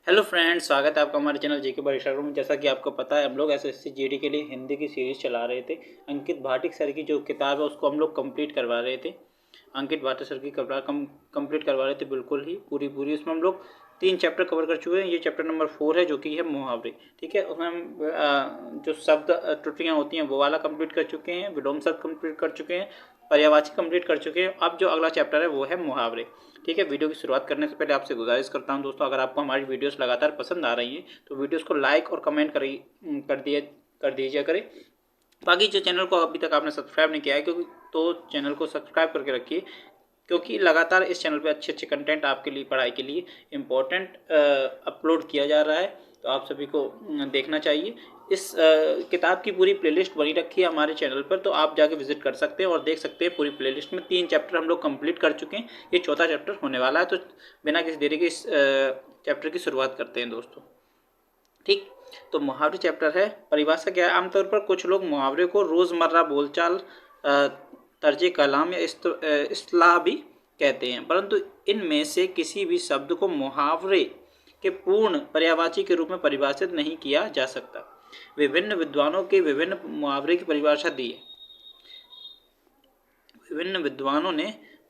Hello friends, स्वागत है आपका हमारे चैनल जेके परीक्षा में। जैसा कि आपको पता है, हम लोग एसएससी जीडी के लिए हिंदी की सीरीज़ चला रहे थे। अंकित भाटिक सर की जो किताब है उसको हम लोग कंप्लीट करवा रहे थे। अंकित भाटिक सर की कंप्लीट करवा रहे थे, बिल्कुल ही पूरी। उसमें हम लोग 3 चैप्टर कवर कर चुके हैं। ये चैप्टर नंबर 4 है, जो कि है मुहावरे। ठीक है, उसमें हम जो शब्द त्रुटियाँ होती हैं वो वाला कंप्लीट कर चुके हैं, विलोम शब्द कंप्लीट कर चुके हैं, पर्यायवाची कंप्लीट कर चुके हैं। अब जो अगला चैप्टर है वो है मुहावरे। ठीक है, वीडियो की शुरुआत करने से पहले आपसे गुजारिश करता हूं दोस्तों, अगर आपको हमारी वीडियोस लगातार पसंद आ रही हैं तो वीडियोस को लाइक और कमेंट कर दीजिए करें। बाकी जो चैनल को अभी तक आपने सब्सक्राइब नहीं किया है क्योंकि तो चैनल को सब्सक्राइब करके रखिए, क्योंकि लगातार इस चैनल पे अच्छे कंटेंट आपके लिए, पढ़ाई के लिए इम्पोर्टेंट अपलोड किया जा रहा है, तो आप सभी को देखना चाहिए। इस किताब की पूरी प्लेलिस्ट बनी रखी है हमारे चैनल पर, तो आप जाके विजिट कर सकते हैं और देख सकते हैं। पूरी प्लेलिस्ट में 3 चैप्टर हम लोग कंप्लीट कर चुके हैं, ये 4था चैप्टर होने वाला है। तो बिना किसी देरी के इस चैप्टर की शुरुआत करते हैं दोस्तों। ठीक, तो मुहावरे चैप्टर है। परिभाषा क्या है? आमतौर पर कुछ लोग मुहावरे को रोज़मर्रा बोलचाल, तर्ज कलाम या इस्तेलाह भी कहते हैं, परंतु इनमें से किसी भी शब्द को मुहावरे के पूर्ण पर्यायवाची के रूप में परिभाषित नहीं किया जा सकता। विभिन्न विद्वानों के विभिन्न मुहावरे की परिभाषा दी है। विभिन्न विद्वानों ने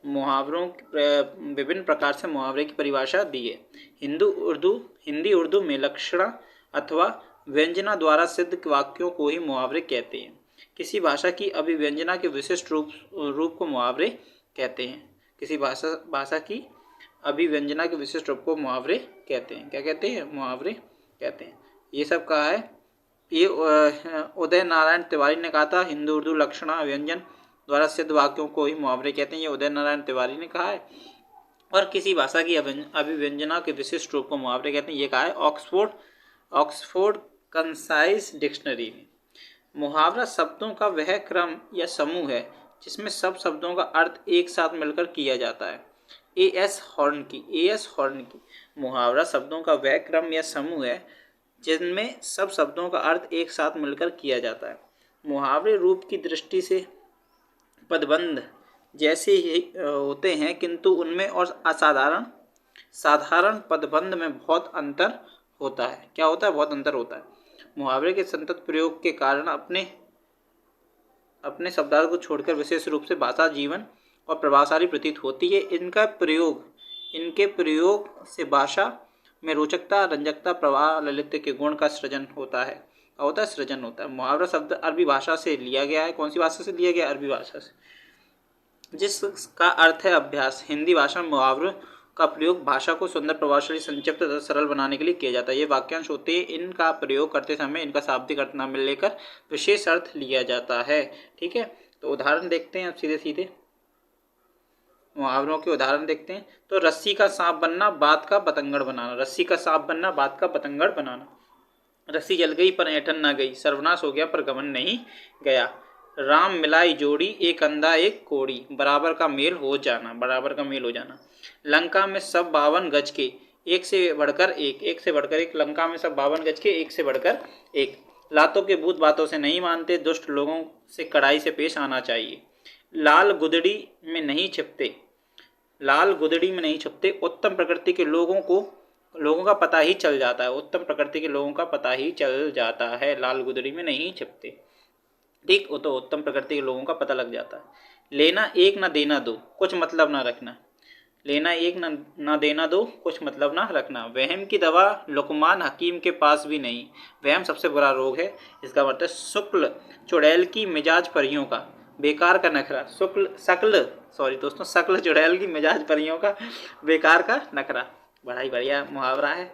विभिन्न प्रकार से मुहावरे की परिभाषा दी है। हिंदी उर्दू में लक्षणा अथवा व्यंजना द्वारा सिद्ध वाक्यों को ही मुहावरे कहते हैं। किसी भाषा की अभिव्यंजना के विशिष्ट रूप को मुहावरे कहते हैं। किसी भाषा की अभिव्यंजना के विशिष्ट रूप को मुहावरे कहते हैं। क्या कहते हैं? मुहावरे कहते हैं। ये सब कहा है, ये उदय नारायण तिवारी ने कहा था। हिंदी उर्दू लक्षणा व्यंजन द्वारा सिद्ध वाक्यों को ही मुहावरे कहते हैं, ये उदय नारायण तिवारी ने कहा है। और किसी भाषा की अभिव्यंजना के विशिष्ट रूप को मुहावरे कहते हैं, ये कहा है ऑक्सफोर्ड कंसाइज डिक्शनरी में। मुहावरा शब्दों का वह क्रम या समूह है जिसमें सब शब्दों का अर्थ एक साथ मिलकर किया जाता है। ए.एस. हॉर्न की मुहावरा शब्दों का वह क्रम या समूह है जिनमें सब शब्दों का अर्थ एक साथ मिलकर किया जाता है। मुहावरे रूप की दृष्टि से पदबंध जैसे ही होते हैं, किंतु उनमें और साधारण पदबंध में बहुत अंतर होता है। क्या होता है? बहुत अंतर होता है। मुहावरे के संतत प्रयोग के कारण अपने शब्दार्थ को छोड़कर विशेष रूप से भाषा जीवन और प्रभावशाली प्रतीत होती है। इनके प्रयोग से भाषा में रोचकता, रंजकता, प्रवाह, ललित्य के गुण का सृजन होता है। सृजन होता है। मुहावरा शब्द अरबी भाषा से लिया गया है। कौन सी भाषा से लिया गया? अरबी भाषा से, जिसका अर्थ है अभ्यास। हिंदी भाषा में मुहावरों का प्रयोग भाषा को सुंदर, प्रभावशाली, संक्षिप्त तथा सरल बनाने के लिए किया जाता है। ये वाक्यांश होते हैं, इनका प्रयोग करते समय इनका शाब्दिक अर्थ न मिलकर विशेष अर्थ लिया जाता है। ठीक है, तो उदाहरण देखते हैं अब सीधे मुहावरों के उदाहरण देखते हैं। तो रस्सी का सांप बनना, बात का पतंगड़ बनाना। रस्सी का सांप बनना, बात का पतंगड़ बनाना। रस्सी जल गई पर ऐंठन न गई, सर्वनाश हो गया पर गमन नहीं गया। राम मिलाई जोड़ी, एक अंधा एक कोड़ी, बराबर का मेल हो जाना। लंका में सब 52 गज के, एक से बढ़कर एक। लंका में सब 52 गज के, एक से बढ़कर एक। लातों के भूत बातों से नहीं मानते, दुष्ट लोगों से कड़ाई से पेश आना चाहिए। लाल गुदड़ी में नहीं छिपते, उत्तम प्रकृति के लोगों का पता ही चल जाता है। उत्तम प्रकृति के लोगों का पता ही चल जाता है, लाल गुदड़ी में नहीं छिपते। ठीक, वो तो उत्तम प्रकृति के लोगों का पता लग जाता है। लेना एक न देना दो, कुछ मतलब ना रखना। लेना एक न देना दो, कुछ मतलब ना रखना। वहम की दवा लुकमान हकीम के पास भी नहीं। वहम सबसे बुरा रोग है। इसका मतलब है शुक्ल चुड़ैल की मिजाज परियों का, बेकार का नखरा। शकल चुड़ैल की मिजाज परियों का, बेकार का नखरा। बड़ा ही बढ़िया मुहावरा है।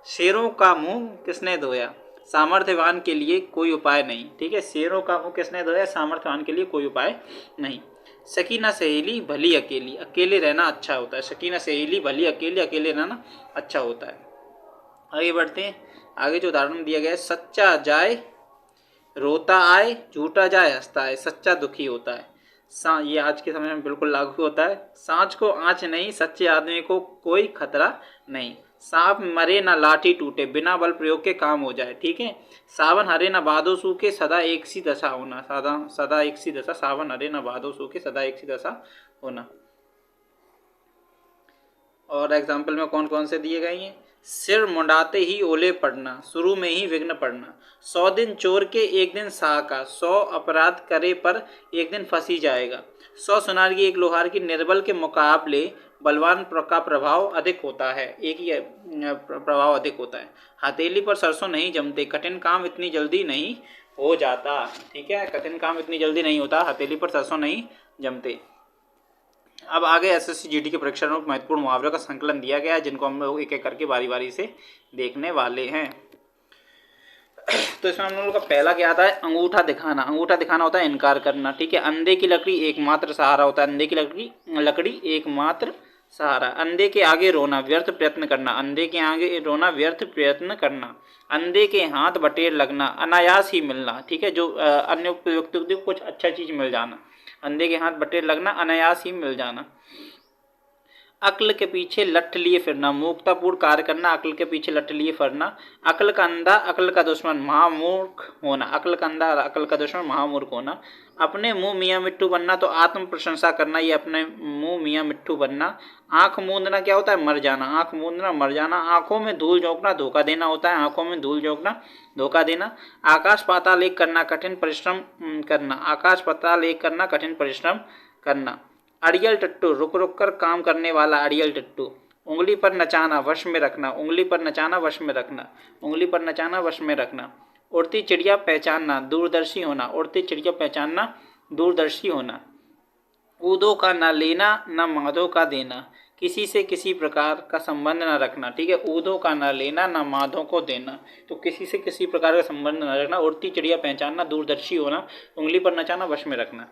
शेरों का मुंह किसने धोया, सामर्थ्यवान के लिए कोई उपाय नहीं। ठीक है, शेरों का मुंह किसने धोया, सामर्थ्यवान के लिए कोई उपाय नहीं। सकीना सहेली भली अकेली, अकेले रहना अच्छा होता है। सकीना सहेली भली अकेली, अकेले रहना अच्छा होता है। आगे बढ़ते हैं। आगे जो उदाहरण दिया गया है, सच्चा जाए रोता आए, झूठा जाए हंसता है। सच्चा दुखी होता है। ये आज के समय में बिल्कुल लागू होता है। सांच को आँच नहीं, सच्चे आदमी को कोई खतरा नहीं। सांप मरे ना लाठी टूटे, बिना बल प्रयोग के काम हो जाए। ठीक है, सावन हरे ना भादो सूखे, सदा एक सी दशा होना। सदा एक सी दशा, सावन हरे ना भादो सूखे, सदा एक सी दशा होना। और एग्जाम्पल में कौन कौन से दिए गए हैं? सिर मुंडाते ही ओले पड़ना, शुरू में ही विघ्न पड़ना। 100 दिन चोर के एक दिन साह का, 100 अपराध करे पर एक दिन फंसी जाएगा। 100 सुनार की एक लोहार की निर्बल के मुकाबले बलवान का प्रभाव अधिक होता है, एक ही प्रभाव अधिक होता है। हथेली पर सरसों नहीं जमते, कठिन काम इतनी जल्दी नहीं हो जाता। ठीक है, कठिन काम इतनी जल्दी नहीं होता, हथेली पर सरसों नहीं जमते। अब आगे एसएससी जीडी के परीक्षा में महत्वपूर्ण मुहावरों का संकलन दिया गया है, जिनको हम लोग एक एक करके बारी बारी से देखने वाले हैं। तो इसमें हम लोगों का पहला क्या आता है, अंगूठा दिखाना। अंगूठा दिखाना होता है इनकार करना। ठीक है, अंधे की लकड़ी एकमात्र सहारा होता है। अंधे की लकड़ी एकमात्र सहारा। अंधे के आगे रोना, व्यर्थ प्रयत्न करना। अंधे के आगे रोना, व्यर्थ प्रयत्न करना। अंधे के हाथ बटेर लगना, अनायास ही मिलना। ठीक है, जो अन्य व्यक्ति को कुछ अच्छा चीज मिल जाना। अंधे के हाथ बटेर लगना, अनायास ही मिल जाना। अक्ल के पीछे लठ लिए फिरना, मूर्खतापूर्ण कार्य करना। अक्ल के पीछे लठ लिए फिरना। अक्ल का अंधा, अक्ल का दुश्मन, महामूर्ख होना। अक्ल का अंधा, अक्ल का दुश्मन, महामूर्ख होना। अपने मुंह मियाँ मिट्टू बनना, तो आत्म प्रशंसा करना, ये अपने मुंह मियाँ मिट्टू बनना। आंख मूंदना क्या होता है, मर जाना। आंख मूंदना, मर जाना। आंखों में धूल झोंकना, धोखा देना होता है। आंखों में धूल झोंकना, धोखा देना। आकाश पाताल एक करना, कठिन परिश्रम करना। आकाश पाताल एक करना, कठिन परिश्रम करना। अड़ियल टट्टू, रुक रुक कर काम करने वाला, अड़ियल टट्टू। उंगली पर नचाना, वश में रखना। उंगली पर नचाना, वश में रखना। उंगली पर नचाना, वश में रखना। उड़ती चिड़िया पहचानना, दूरदर्शी होना। उड़ती चिड़िया पहचानना, दूरदर्शी होना। ऊदों का न लेना, न माधो का देना। किसी से किसी प्रकार का संबंध न रखना। ठीक है, ऊदों का न लेना, न माधो को देना। तो किसी से किसी प्रकार का संबंध न रखना। उड़ती चिड़िया पहचानना, दूरदर्शी होना। उंगली पर नचाना, वश में रखना।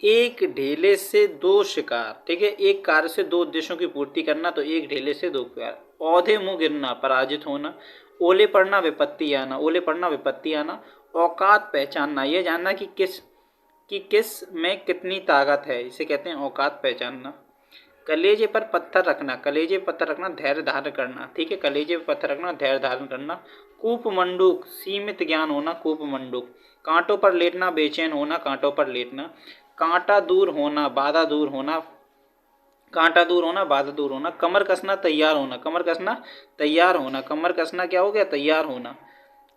एक ढेले से दो शिकार। ठीक है, एक कार्य से दो उद्देश्यों की पूर्ति करना, तो एक ढेले से दो शिकार। औधे मुंह गिरना, पराजित होना। ओले पड़ना, विपत्ति आना। ओले पड़ना, विपत्ति आना। औकात पहचानना, यह जानना कि किस में कितनी ताकत है, इसे कहते हैं औकात पहचानना। कलेजे पर पत्थर रखना, कलेजे पर पत्थर रखना, धैर्य धारण करना। ठीक है, कलेजे पर पत्थर रखना, धैर्य धारण करना। कूप मंडूक, सीमित ज्ञान होना। कूप मंडूक। कांटों पर लेटना, बेचैन होना। कांटों पर लेटना। कांटा दूर होना, बाधा दूर होना। कांटा दूर होना, बाधा दूर होना। कमर कसना, तैयार होना। कमर कसना, तैयार होना। कमर कसना क्या हो गया, तैयार होना।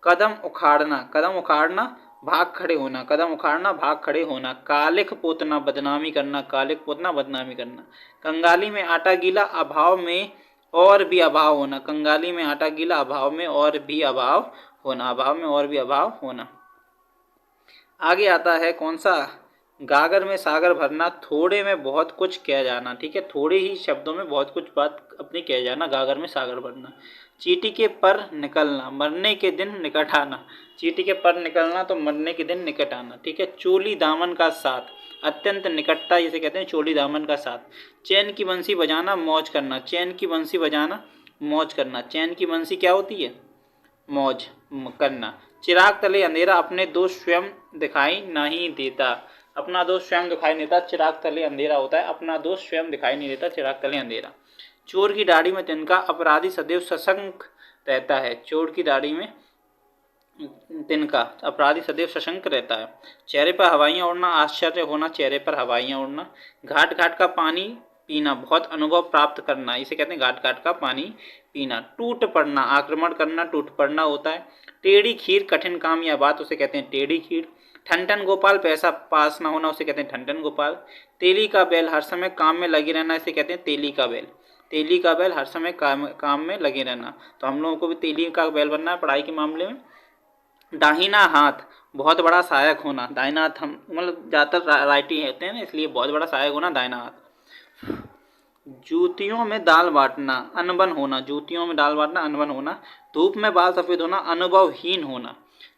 कदम उखाड़ना, कदम उखाड़ना, भाग खड़े होना। कदम उखाड़ना, भाग खड़े होना। कालिख पोतना, बदनामी करना। कालिख पोतना, बदनामी करना। कंगाली में आटा गीला, अभाव में और भी अभाव होना। कंगाली में आटा गीला, अभाव में और भी अभाव होना। अभाव में और भी अभाव होना। आगे आता है कौन सा, गागर में सागर भरना, थोड़े में बहुत कुछ कह जाना। ठीक है, थोड़े ही शब्दों में बहुत कुछ बात अपनी कह जाना, गागर में सागर भरना। चींटी के पर निकलना, मरने के दिन निकट आना। चींटी के पर निकलना, तो मरने के दिन निकट आना। ठीक है, चोली दामन का साथ, अत्यंत निकटता, इसे कहते हैं चोली दामन का साथ। चैन की बंसी बजाना, मौज करना। चैन की बंसी बजाना, मौज करना। चैन की बंसी क्या होती है, मौज करना। चिराग तले अंधेरा, अपने दोष स्वयं दिखाई नहीं देता। अपना दोष स्वयं दिखाई नहीं देता, चिराग तले अंधेरा होता है। अपना दोष स्वयं दिखाई नहीं देता, चिराग तले अंधेरा। चोर की दाढ़ी में तिनका, अपराधी सदैव सशंक रहता है। चोर की दाढ़ी में तिनका, अपराधी सदैव सशंक रहता है। चेहरे पर हवाइयाँ उड़ना, आश्चर्य होना। चेहरे पर हवाइयाँ उड़ना। घाट घाट का पानी पीना, बहुत अनुभव प्राप्त करना, इसे कहते हैं घाट घाट का पानी पीना। टूट पड़ना, आक्रमण करना, टूट पड़ना होता है। टेढ़ी खीर, कठिन काम या बात, उसे कहते हैं टेढ़ी खीर। ठनठन गोपाल, पैसा पास ना होना, उसे कहते हैं ठनठन गोपाल। तेली का बैल, हर समय काम में लगे रहना, इसे कहते हैं तेली का बैल। तेली का बैल, हर समय काम में लगे रहना। तो हम लोगों को भी तेली का बैल बनना है पढ़ाई के मामले में। दाहिना हाथ, बहुत बड़ा सहायक होना। दाहिना हाथ हम मतलब ज़्यादातर राइटी होते हैं ना, इसलिए बहुत बड़ा सहायक होना, दाहिना हाथ। जूतियों में दाल बांटना, अनबन होना। जूतियों में दाल बांटना, अनबन होना। धूप में बाल सफ़ेद होना, अनुभवहीन होना।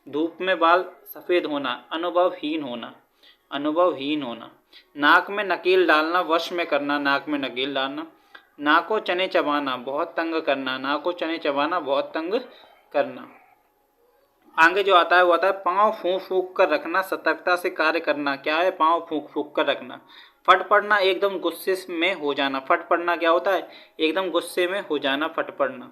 धूप में बाल सफ़ेद होना, अनुभवहीन होना। अनुभवहीन होना। नाक में नकेल डालना, वश में करना। नाक में नकेल डालना। नाको चने चबाना, बहुत तंग करना। नाको चने चबाना, बहुत तंग करना। आगे जो आता है वो आता है पाँव फूंक फूंक कर रखना, सतर्कता से कार्य करना। क्या है, पाँव फूंक फूंक कर रखना। फट पड़ना, एकदम गुस्से में हो जाना। फट पड़ना क्या होता है, एकदम गुस्से में हो जाना, फट पड़ना।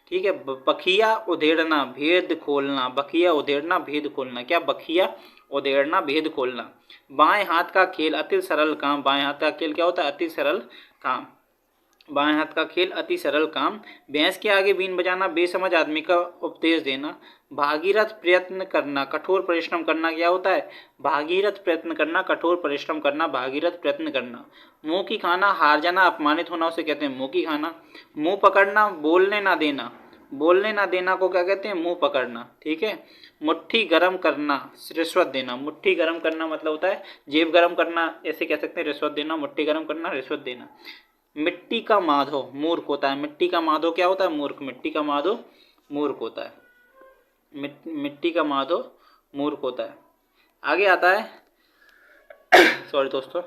ठीक है, बखिया उधेड़ना, भेद खोलना। बखिया उधेड़ना, भेद खोलना। क्या, बखिया उधेड़ना, भेद खोलना। बाएं हाथ का खेल, अति सरल काम। बाएं हाथ का खेल क्या होता है, अति सरल काम। बाएं हाथ का खेल अति सरल काम, भैंस के आगे बीन बजाना, बेसमझ आदमी का उपदेश देना, भागीरथ प्रयत्न करना, कठोर परिश्रम करना। क्या होता है? भागीरथ प्रयत्न करना, कठोर परिश्रम करना, भागीरथ प्रयत्न करना। मुंह की खाना, हार जाना, अपमानित होना, उसे कहते हैं मुंह की खाना। मुंह पकड़ना, बोलने ना देना, बोलने ना देना को क्या कहते हैं? मुंह पकड़ना। ठीक है। मुट्ठी गरम करना, रिश्वत देना। मुट्ठी गरम करना मतलब होता है जेब गरम करना, ऐसे कह सकते हैं। रिश्वत देना, मुट्ठी गरम करना, रिश्वत देना। मिट्टी का माधो मूर्ख होता है। मिट्टी का माधो क्या होता है? मूर्ख। मिट्टी का माधो मूर्ख होता है। मिट्टी का माधो मूर्ख होता है। आगे आता है सॉरी दोस्तों,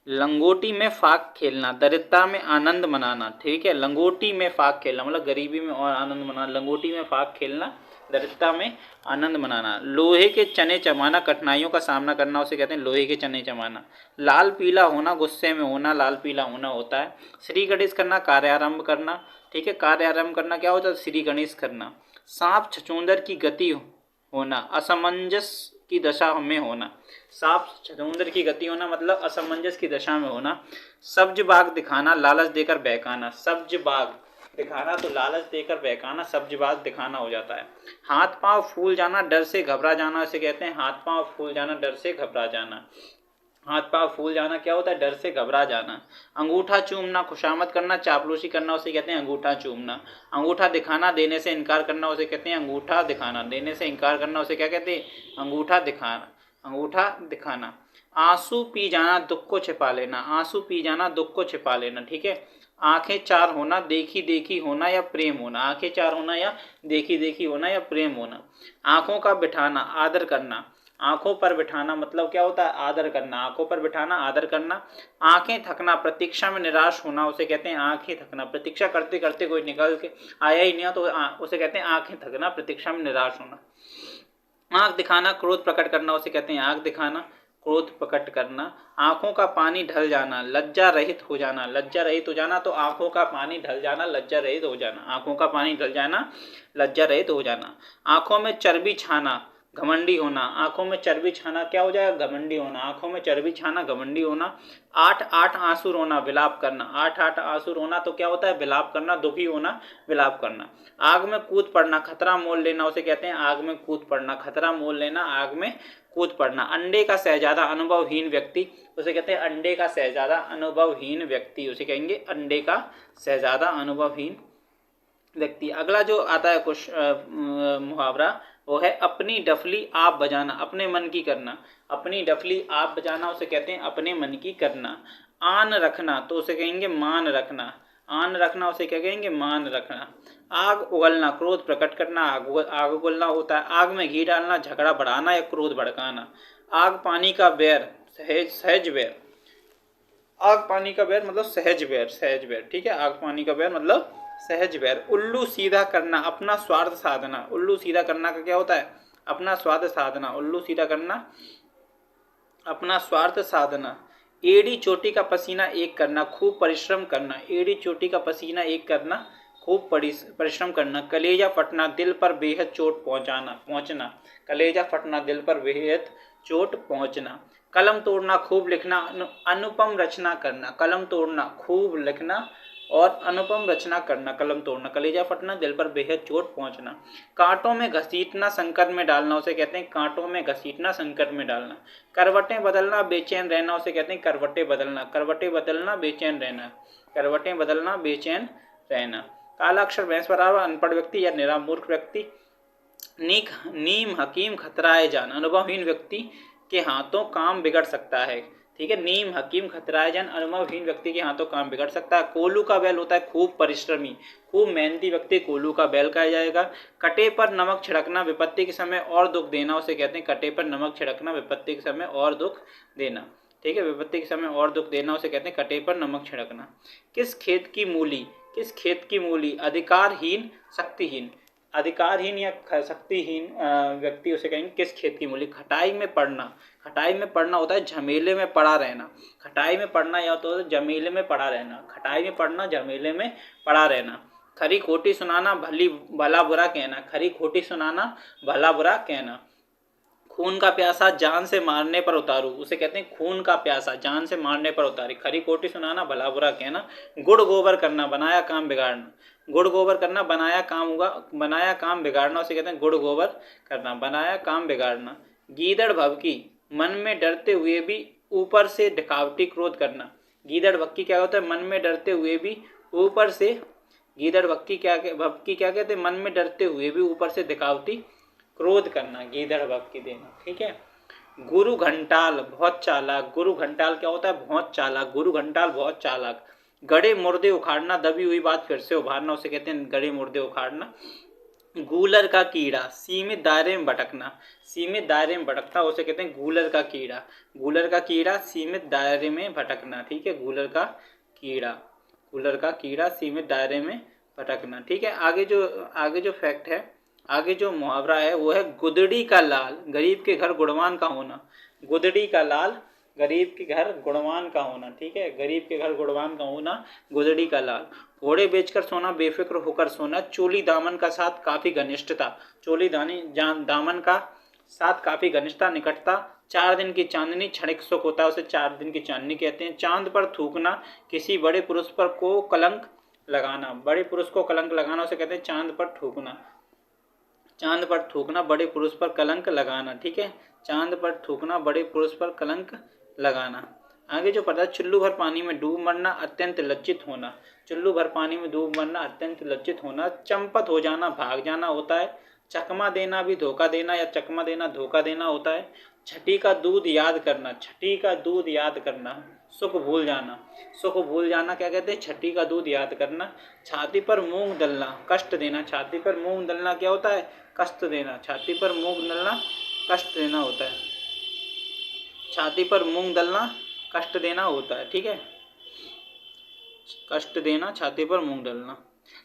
लंगोटी में फाक खेलना, दरिद्रता में आनंद मनाना। ठीक है। लंगोटी में फाक खेलना मतलब गरीबी में और आनंद मनाना। लंगोटी में फाक खेलना, दरिद्रता में आनंद मनाना। लोहे के चने चबाना, कठिनाइयों का सामना करना, उसे कहते हैं लोहे के चने चबाना। लाल पीला होना, गुस्से में होना, लाल पीला होना होता है। श्री गणेश करना, कार्यारंभ करना। ठीक है। कार्यारंभ करना क्या होता है? श्री गणेश करना। सांप छछूंदर की गति होना, असमंजस की दशा में होना। सांप छछूंदर की गति होना मतलब असमंजस की दशा में होना। सब्ज बाग दिखाना, लालच देकर बहकाना। सब्ज बाग दिखाना तो लालच देकर बहकाना, सब्ज बाग दिखाना हो जाता है। हाथ पांव फूल जाना, डर से घबरा जाना, इसे कहते हैं हाथ पांव फूल जाना, डर से घबरा जाना। हाथ पांव फूल जाना क्या होता है? डर से घबरा जाना। अंगूठा चूमना, खुशामद करना, चापलूसी करना, उसे कहते हैं अंगूठा चूमना। अंगूठा दिखाना, देने से इनकार करना, उसे कहते हैं अंगूठा दिखाना। देने से इनकार करना, उसे क्या कहते हैं? अंगूठा दिखाना। अंगूठा दिखाना। आंसू पी जाना, दुख को छिपा लेना। आंसू पी जाना, दुख को छिपा लेना। ठीक है। आंखें चार होना, देखी देखी होना या प्रेम होना। आंखें चार होना या देखी देखी होना या प्रेम होना। आंखों का बिठाना, आदर करना। आंखों पर बिठाना मतलब क्या होता है? आदर करना। आंखों पर बिठाना, आदर करना। आंखें थकना, प्रतीक्षा में निराश होना, उसे कहते हैं आंखें थकना। प्रतीक्षा करते करते कोई निकल के आया ही नहीं तो उसे कहते हैं आंखें थकना, प्रतीक्षा में निराश होना। आंख दिखाना, क्रोध प्रकट करना, उसे कहते हैं आंख दिखाना, क्रोध प्रकट करना। आंखों का पानी ढल जाना, लज्जा रहित हो जाना। लज्जा रहित हो जाना तो आंखों का पानी ढल जाना, लज्जा रहित हो जाना। आंखों का पानी ढल जाना, लज्जा रहित हो जाना। आंखों में चर्बी छाना, घमंडी होना। आंखों में चर्बी छाना क्या हो जाएगा? घमंडी होना। आंखों में चर्बी छाना, घमंडी होना। आठ आठ आंसू रोना, विलाप करना। आठ आठ आंसू रोना तो क्या होता है? विलाप करना, दुखी होना, विलाप करना। आग में कूद पड़ना, खतरा मोल लेना, उसे कहते हैं आग में कूद पड़ना। खतरा मोल लेना, आग में कूद पड़ना। अंडे का शहजादा, अनुभवहीन व्यक्ति, उसे कहते हैं अंडे का शहजादा, अनुभवहीन व्यक्ति, उसे कहेंगे अंडे का शहजादा, अनुभवहीन व्यक्ति। अगला जो आता है कुछ मुहावरा, वो है अपनी डफली आप बजाना, अपने मन की करना। अपनी डफली आप बजाना, उसे कहते हैं अपने मन की करना। आन रखना तो उसे कहेंगे मान रखना। आन रखना उसे क्या कहेंगे? मान रखना। आग उगलना, क्रोध प्रकट करना। आग उगलना होता है। आग में घी डालना, झगड़ा बढ़ाना या क्रोध भड़काना। आग पानी का बैर, सहज सहज बैर। आग पानी का बैर मतलब सहज बैर, सहज बैर। ठीक है। आग पानी का बैर मतलब सहज बैर। उल्लू सीधा करना, अपना स्वार्थ साधना। उल्लू सीधा करना का क्या होता है? अपना स्वार्थ साधना। उल्लू सीधा करना, अपना स्वार्थ साधना। एड़ी चोटी का पसीना एक करना, खूब परिश्रम करना। एड़ी चोटी का पसीना एक करना, खूब परिश्रम करना। कलेजा फटना, दिल पर बेहद चोट पहुंचना। कलेजा फटना, दिल पर बेहद चोट पहुंचना। कलम तोड़ना, खूब लिखना, अनुपम रचना करना। कलम तोड़ना, खूब लिखना और अनुपम रचना करना। कलम तोड़ना, कलेजा फटना, दिल पर बेहद चोट पहुंचना। कांटों में घसीटना, संकट में डालना, उसे कहते हैं कांटों में घसीटना, संकट में डालना। करवटें बदलना, बेचैन रहना, उसे कहते हैं करवटें बदलना। करवटें बदलना, बेचैन रहना। करवटें बदलना, बेचैन रहना। काला अक्षर भैंस बराबर, अनपढ़ व्यक्ति या निरा मूर्ख व्यक्ति। नीम हकीम खतराए जान, अनुभवहीन व्यक्ति के हाथों काम बिगड़ सकता है। ठीक है। नीम हकीम खतराए जान, अनुभवहीन व्यक्ति के हाथों काम बिगड़ सकता है। कोल्हू का बैल होता है खूब परिश्रमी, खूब मेहनती व्यक्ति कोल्हू का बैल कहा जाएगा। कटे पर नमक छिड़कना, विपत्ति के समय और दुख देना, उसे कहते हैं कटे पर नमक छिड़कना, विपत्ति के समय और दुख देना। ठीक है। विपत्ति के समय और दुख देना, उसे कहते हैं कटे पर नमक छिड़कना। किस खेत की मूली, किस खेत की मूली, अधिकारहीन शक्तिहीन। अधिकारहीन या शक्तिहीन व्यक्ति, उसे कहेंगे किस खेत की मूली। खटाई में पड़ना, खटाई में पड़ना होता है झमेले में पड़ा रहना। खटाई में पड़ना या तो झमेले में पड़ा रहना। खटाई में पड़ना, झमेले में पड़ा रहना। खरी खोटी सुनाना, भला बुरा कहना। खरी खोटी सुनाना, भला बुरा कहना। खून का प्यासा जान से मारने पर उतारू, उसे कहते हैं खून का प्यासा जान से मारने पर उतारी। खरी खोटी सुनाना, भला बुरा कहना, गुड़ गोबर करना, बनाया काम बिगाड़ना। गुड़ गोबर करना, बनाया काम होगा, बनाया काम बिगाड़ना, उसे कहते हैं गुड़ गोबर करना, बनाया काम बिगाड़ना। गीदड़ भभकी, मन में डरते हुए भी ऊपर से दिखावटी क्रोध करना। गीदड़ भक्की क्या होता है, मन में डरते हुए भी ऊपर से, गीदड़ भक्की क्या कहते हैं, मन में डरते हुए भी ऊपर से दिखावटी क्रोध करना, गीदड़ भक्की देना। ठीक है। गुरु घंटाल बहुत चालाक, गुरु घंटाल क्या होता है, बहुत चालाक, गुरु घंटाल बहुत चालाक। गड़े मुर्दे उखाड़ना, दबी हुई बात फिर से उभारना, उसे कहते हैं गड़े मुर्दे उखाड़ना। गूलर का कीड़ा, सीमित दायरे में भटकना, सीमित दायरे में भटकता, उसे कहते हैं गूलर का कीड़ा। गूलर का कीड़ा, सीमित दायरे में भटकना। ठीक है, गूलर का कीड़ा, गूलर का कीड़ा, सीमित दायरे में भटकना। ठीक है। आगे जो फैक्ट है, आगे जो मुहावरा है वो है गुदड़ी का लाल, गरीब के घर गुणवान का होना। गुदड़ी का लाल, गरीब के घर गुणवान का होना। ठीक है, गरीब के घर गुणवान का होना, गुदड़ी का लाल। घोड़े बेचकर सोना, बेफिक्र होकर सोना, चोली दामन का साथ काफी घनिष्ठता, चोली दामन का साथ काफी घनिष्ठता, निकटता। 4 दिन की चांदनी, क्षणिक सुख होता है, उसे 4 दिन की चांदनी कहते हैं। चांद पर थूकना, किसी बड़े पुरुष पर को कलंक लगाना, बड़े पुरुष को कलंक लगाना, उसे कहते हैं चांद पर थूकना। चांद पर थूकना, बड़े पुरुष पर कलंक लगाना। ठीक है, चांद पर थूकना, बड़े पुरुष पर कलंक लगाना। आगे जो पता है, चुल्लू भर पानी में डूब मरना, अत्यंत लज्जित होना। चुल्लू भर पानी में डूब मरना, अत्यंत लज्जित होना। चंपत हो जाना, भाग जाना होता है। चकमा देना भी धोखा देना, या चकमा देना धोखा देना होता है। छठी का दूध याद करना, छठी का दूध याद करना, सुख भूल जाना। सुख भूल जाना क्या कहते हैं, छठी का दूध याद करना। छाती पर मूंग दलना, कष्ट देना, छाती पर मूंग दलना क्या होता है, कष्ट देना। छाती पर मूंग दलना कष्ट देना होता है, छाती पर मूंग दलना कष्ट देना होता है। ठीक है, कष्ट देना, छाती पर मूंग दलना।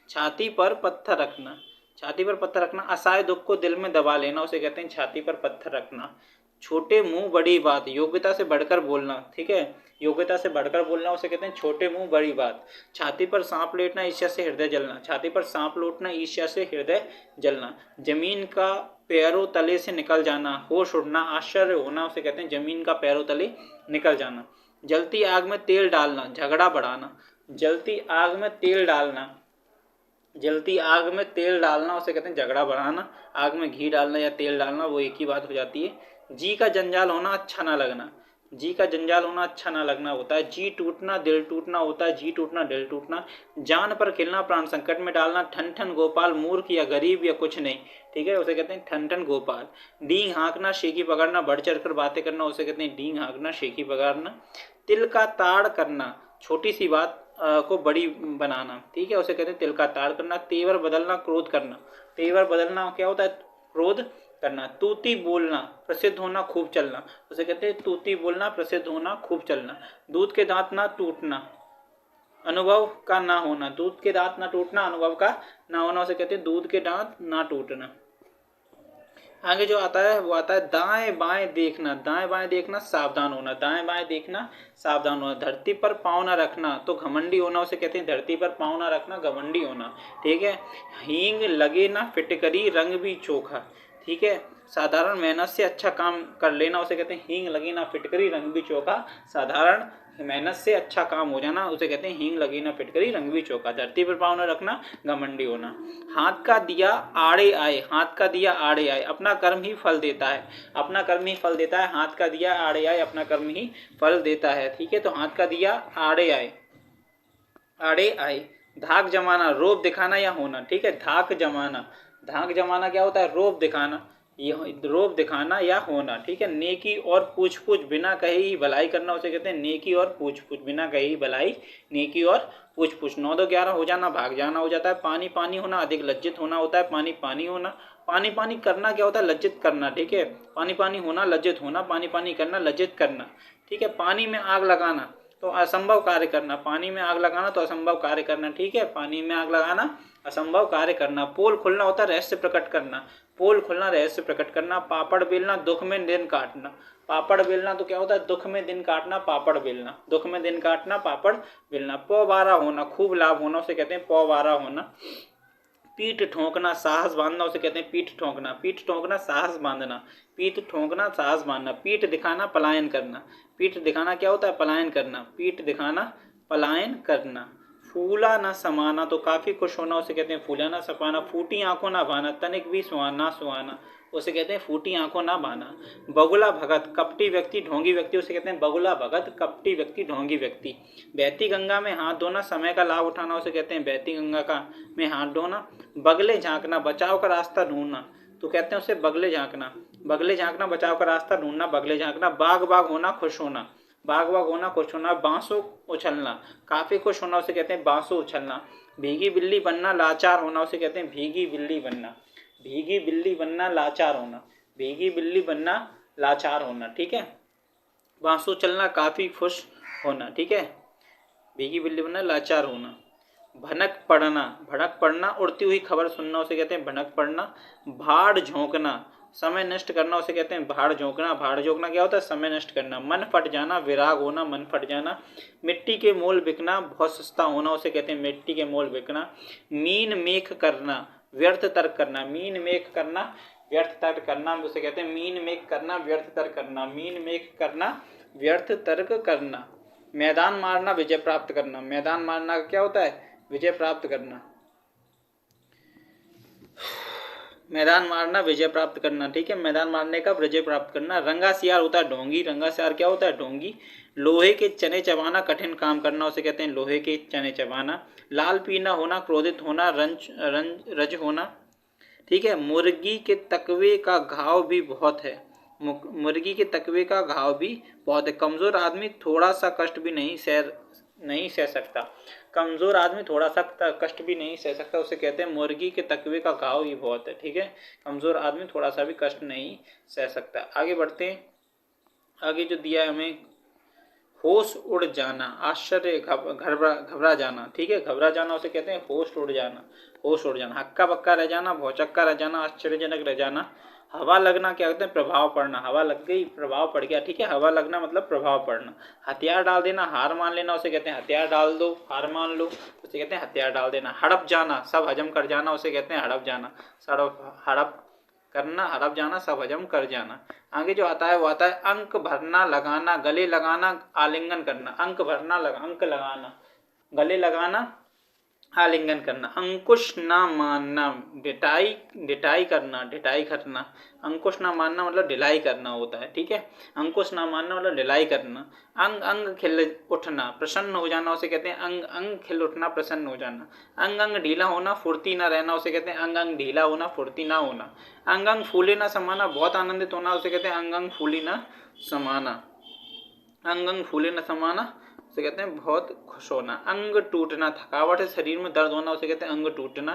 छाती पर पत्थर रखना, छाती पर पत्थर रखना, असहाय दुख को दिल में दबा लेना, उसे कहते हैं छाती पर पत्थर रखना। छोटे मुंह बड़ी बात, योग्यता से बढ़कर बोलना। ठीक है, योग्यता से बढ़कर बोलना, उसे कहते हैं छोटे मुंह बड़ी बात। छाती पर सांप लेटना, ईर्ष्या से हृदय जलना, छाती पर सांप लौटना, ईर्ष्या से हृदय जलना। जमीन का पैरों तले से निकल जाना, होश उड़ना, आश्चर्य होना, उसे कहते हैं जमीन का पैरों तले निकल जाना। जलती आग में तेल डालना, झगड़ा बढ़ाना, जलती आग में तेल डालना, जलती आग में तेल डालना, उसे कहते हैं झगड़ा बढ़ाना। आग में घी डालना या तेल डालना, वो एक ही बात हो जाती है। जी का जंजाल होना, अच्छा ना लगना, जी का जंजाल होना, अच्छा ना लगना होता है। जी टूटना, दिल टूटना होता है, जी टूटना, दिल टूटना। जान पर खिलना, प्राण संकट में डालना। ठन ठन गोपाल, मूर्ख या गरीब या कुछ नहीं। ठीक है, उसे कहते हैं ठन ठन गोपाल। डींग हाँकना, शेखी पकड़ना, बढ़ चढ़ कर बातें करना, उसे कहते हैं डींग हाँकना, शेखी पकड़ना। तिल का ताड़ करना, छोटी सी बात को बड़ी बनाना। ठीक है, उसे कहते हैं तिल का ताड़ करना। तेवर बदलना, क्रोध करना, तेवर बदलना क्या होता है, क्रोध करना। तूती बोलना, प्रसिद्ध होना, खूब चलना, उसे कहते हैं तूती बोलना, प्रसिद्ध होना, खूब चलना। दूध के दांत ना टूटना, अनुभव का ना होना, दूध के दांत ना टूटना, अनुभव का ना होना, उसे कहते हैं दूध के दांत ना टूटना। आगे जो आता है वो आता है दाएं बाएं देखना, दाएं बाएं देखना, सावधान होना, दाएं बाएं देखना, सावधान होना। धरती पर पाँव ना रखना, तो घमंडी होना, उसे कहते हैं धरती पर पाँव ना रखना, घमंडी होना। ठीक है, हींग लगे ना फिटकरी, रंग भी चोखा। ठीक है, साधारण मेहनत से अच्छा काम कर लेना, उसे कहते हैं हींग लगी ना फिटकरी, रंग भी चोखा। साधारण मेहनत से अच्छा काम हो जाना, उसे कहते हैं हींग लगी ना फिटकरी, रंग भी चोखा। धरती पर पाँव न रखना, घमंडी होना। हाथ का दिया आड़े आए, हाथ का दिया आड़े आए, अपना कर्म ही फल देता है, अपना कर्म ही फल देता है। हाथ का दिया आड़े आए, अपना कर्म ही फल देता है। ठीक है, तो हाथ का दिया आड़े आए, आड़े आए। धाक जमाना, रोब दिखाना या होना। ठीक है, धाक जमाना, धाक जमाना क्या होता है, रोब दिखाना, रोब दिखाना या होना। ठीक है, नेकी और पूछ पूछ बिना कहे ही भलाई करना, उसे कहते हैं नेकी और पूछ पूछ बिना कहे ही भलाई, नेकी और पूछ पूछ। 9 2 11 हो जाना, भाग जाना हो जाता है। पानी पानी होना, अधिक लज्जित होना होता है। पानी पानी होना, पानी पानी करना क्या होता है, लज्जित करना। ठीक है, पानी पानी होना, लज्जित होना, पानी पानी करना, लज्जित करना। ठीक है, पानी में आग लगाना तो असंभव कार्य करना, पानी में आग लगाना तो असंभव कार्य करना। ठीक है, पानी में आग लगाना, असंभव कार्य करना। पोल खुलना होता है रहस्य प्रकट करना, पोल खुलना, रहस्य प्रकट करना। पापड़ बेलना, दुख में दिन काटना, पापड़ बेलना तो क्या होता है, दुख में दिन काटना, पापड़ बेलना, दुख में दिन काटना, पापड़ बेलना। पौबारा होना, खूब लाभ होना, उसे कहते हैं पौबारा होना। पीठ ठोंकना, साहस बांधना उसे कहते हैं पीठ ठोंकना। पीठ ठोंकना, साहस बांधना। पीठ ठोंकना, साहस बांधना। पीठ दिखाना, पलायन करना। पीठ दिखाना क्या होता है? पलायन करना। पीठ दिखाना, पलायन करना। फूला न समाना, तो काफी खुश होना उसे कहते हैं फूला न सपाना। फूटी आंखों ना भाना, तनिक भी सुहाना सुहाना उसे कहते हैं फूटी आंखों ना भाना। बगुला भगत, कपटी व्यक्ति, ढोंगी व्यक्ति उसे कहते हैं बगुला भगत, कपटी व्यक्ति, ढोंगी व्यक्ति। बहती गंगा में हाथ धोना, समय का लाभ उठाना उसे कहते हैं बहती गंगा का में हाथ धोना। बगले झांकना, बचाव का रास्ता ढूंढना, तो कहते हैं उसे बगले झांकना। बगले झांकना, बचाव का रास्ता ढूंढना, बगले झांकना। बाग बाग होना, खुश होना, बाग बाग होना, खुश होना। बांसों उछलना, काफी खुश होना उसे कहते हैं बांसों उछलना। भीगी बिल्ली बनना, लाचार होना उसे कहते हैं भीगी बिल्ली बनना। भीगी बिल्ली बनना, लाचार होना। भीगी बिल्ली बनना, लाचार होना। ठीक है, बांसों चलना, काफी खुश होना। ठीक है, भीगी बिल्ली बनना, लाचार होना। भनक पड़ना, भड़क पड़ना, उड़ती हुई खबर सुनना उसे कहते हैं भनक पड़ना। भाड़ झोंकना, समय नष्ट करना उसे कहते हैं भाड़ झोंकना। भाड़ झोंकना क्या होता है? समय नष्ट करना। मन फट जाना, विराग होना, मन फट जाना। मिट्टी के मोल बिकना, बहुत सस्ता होना उसे कहते हैं मिट्टी के मोल बिकना। मीन मेख करना, व्यर्थ तर्क करना। मीन मेख करना, व्यर्थ तर्क करना उसे कहते हैं मीन मेख करना, व्यर्थ तर्क करना। मीन मेख करना, व्यर्थ तर्क करना। मैदान मारना, विजय प्राप्त करना। मैदान मारना का क्या होता है? विजय प्राप्त करना। मैदान मारना, विजय प्राप्त करना। ठीक है, मैदान मारने का विजय प्राप्त करना। रंगा सियार होता है ढोंगी। रंगा सियार क्या होता है? ढोंगी। लोहे के चने चबाना, कठिन काम करना उसे कहते हैं लोहे के चने चबाना। लाल पीना होना, क्रोधित होना, रज होना। ठीक है, मुर्गी के तकवे का घाव भी बहुत है। मुर्गी के तकवे का घाव भी बहुत है। कमजोर आदमी थोड़ा सा कष्ट भी नहीं सह सकता। कमजोर आदमी थोड़ा सा कष्ट भी नहीं सह सकता उसे कहते हैं मुर्गी के तकवे का घाव ही बहुत है। ठीक है, कमजोर आदमी थोड़ा सा भी कष्ट नहीं सह सकता। आगे बढ़ते हैं। आगे जो दिया है हमें, होश उड़ जाना, आश्चर्य, घबरा जाना। ठीक है, घबरा जाना उसे कहते हैं होश उड़ जाना। होश उड़ जाना। हक्का बक्का रह जाना, भौचक्का रह जाना, आश्चर्यजनक रह जाना। हवा लगना क्या कहते हैं? प्रभाव पड़ना। हवा लग गई, प्रभाव पड़ गया। ठीक है, हवा लगना मतलब प्रभाव पड़ना। हथियार डाल देना, हार मान लेना उसे कहते हैं हथियार डाल दो, हार मान लो उसे कहते हैं हथियार डाल देना। हड़प जाना, सब हजम कर जाना उसे कहते हैं हड़प जाना। हड़प करना, हड़प जाना, सब हजम कर जाना। आगे जो आता है वो आता है अंक भरना, लगाना, गले लगाना, आलिंगन करना। अंक भरना, अंक लगाना, गले लगाना, आलिंगन करना। अंकुश ना मानना, ढिठाई करना, ढिठाई करना। अंकुश ना मानना मतलब ढिलाई करना होता है। ठीक है, अंकुश ना मानना मतलब ढिलाई करना। अंग अंग खिल उठना, प्रसन्न हो जाना उसे कहते हैं अंग अंग खिल उठना, प्रसन्न हो जाना। अंग अंग ढीला होना, फुर्ती ना रहना उसे कहते हैं अंग अंग ढीला होना, फुर्ती ना होना। अंग अंग फूले ना समाना, बहुत आनंदित होना उसे कहते हैं अंग अंग फूली ना समाना। अंग अंग फूले न समाना उसे कहते हैं बहुत खुश होना। अंग टूटना, थकावट है, शरीर में दर्द होना उसे कहते हैं अंग टूटना।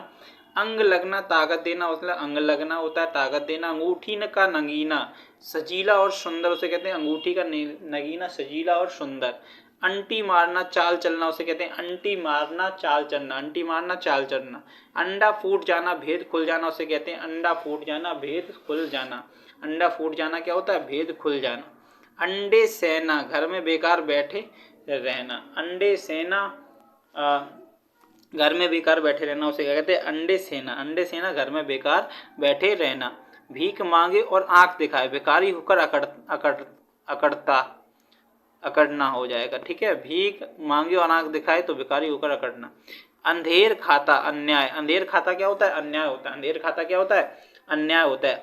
अंग लगना, ताकत देना, मतलब अंग लगना होता है ताकत देना। अंगूठी का नगीना, सजीला और सुंदर उसे कहते हैं अंगूठी का नगीना, सजीला और सुंदर। अंटी मारना, चाल चलना उसे कहते हैं अंटी मारना, चाल चलना। अंटी मारना, चाल चलना। अंडा फूट जाना, भेद खुल जाना उसे कहते हैं अंडा फूट जाना, भेद खुल जाना। अंडा फूट जाना क्या होता है? भेद खुल जाना। अंडे सेना, घर में बेकार बैठे रहना। अंडे सेना, घर में बेकार बैठे रहना उसे क्या कहते हैं? अंडे सेना। अंडे सेना, घर में बेकार बैठे रहना। भीख मांगे और आंख दिखाए, बेकारी होकर अकड़ना हो जाएगा। ठीक है, भीख मांगे और आंख दिखाए तो बेकारी होकर अकड़ना। अंधेर खाता, अन्याय। अंधेर खाता क्या होता है? अन्याय होता है। अंधेर खाता क्या होता है? अन्याय होता है।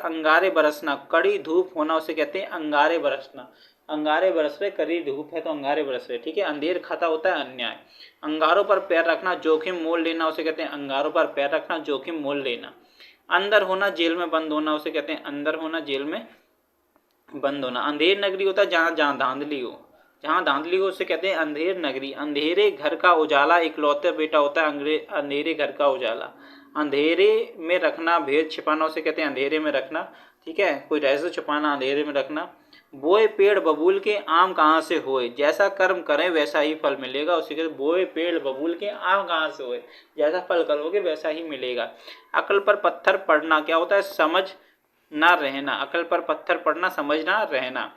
अंगारे बरसना, कड़ी धूप होना उसे कहते हैं अंगारे बरसना। अंगारे बरस रहे, कड़ी धूप है तो अंगारे बरस रहे। ठीक है, अंधेर खाता होता है अन्याय। अंगारों पर पैर रखना, जोखिम मोल लेना उसे कहते हैं अंगारों पर पैर रखना, जोखिम मोल लेना। अंदर होना, जेल में बंद होना उसे कहते हैं अंदर होना, जेल में बंद होना। अंधेर नगरी होता है जहाँ जहाँ धांधली हो, जहाँ धांधली हो उसे कहते हैं अंधेर नगरी। अंधेरे घर का उजाला, इकलौते बेटा होता है अंधेरे घर का उजाला। अंधेरे में रखना, भेद छिपाना उसे कहते हैं अंधेरे में रखना। ठीक है, कोई रहस्य छुपाना, अंधेरे में रखना। बोए पेड़ बबूल के आम कहाँ से होए, जैसा कर्म करें वैसा ही फल मिलेगा उसे कहते हैं बोए पेड़ बबूल के आम कहाँ से होए, जैसा फल करोगे वैसा ही मिलेगा। अकल पर पत्थर पड़ना क्या होता है? समझ ना रहना। अकल पर पत्थर पड़ना, समझ ना रहना।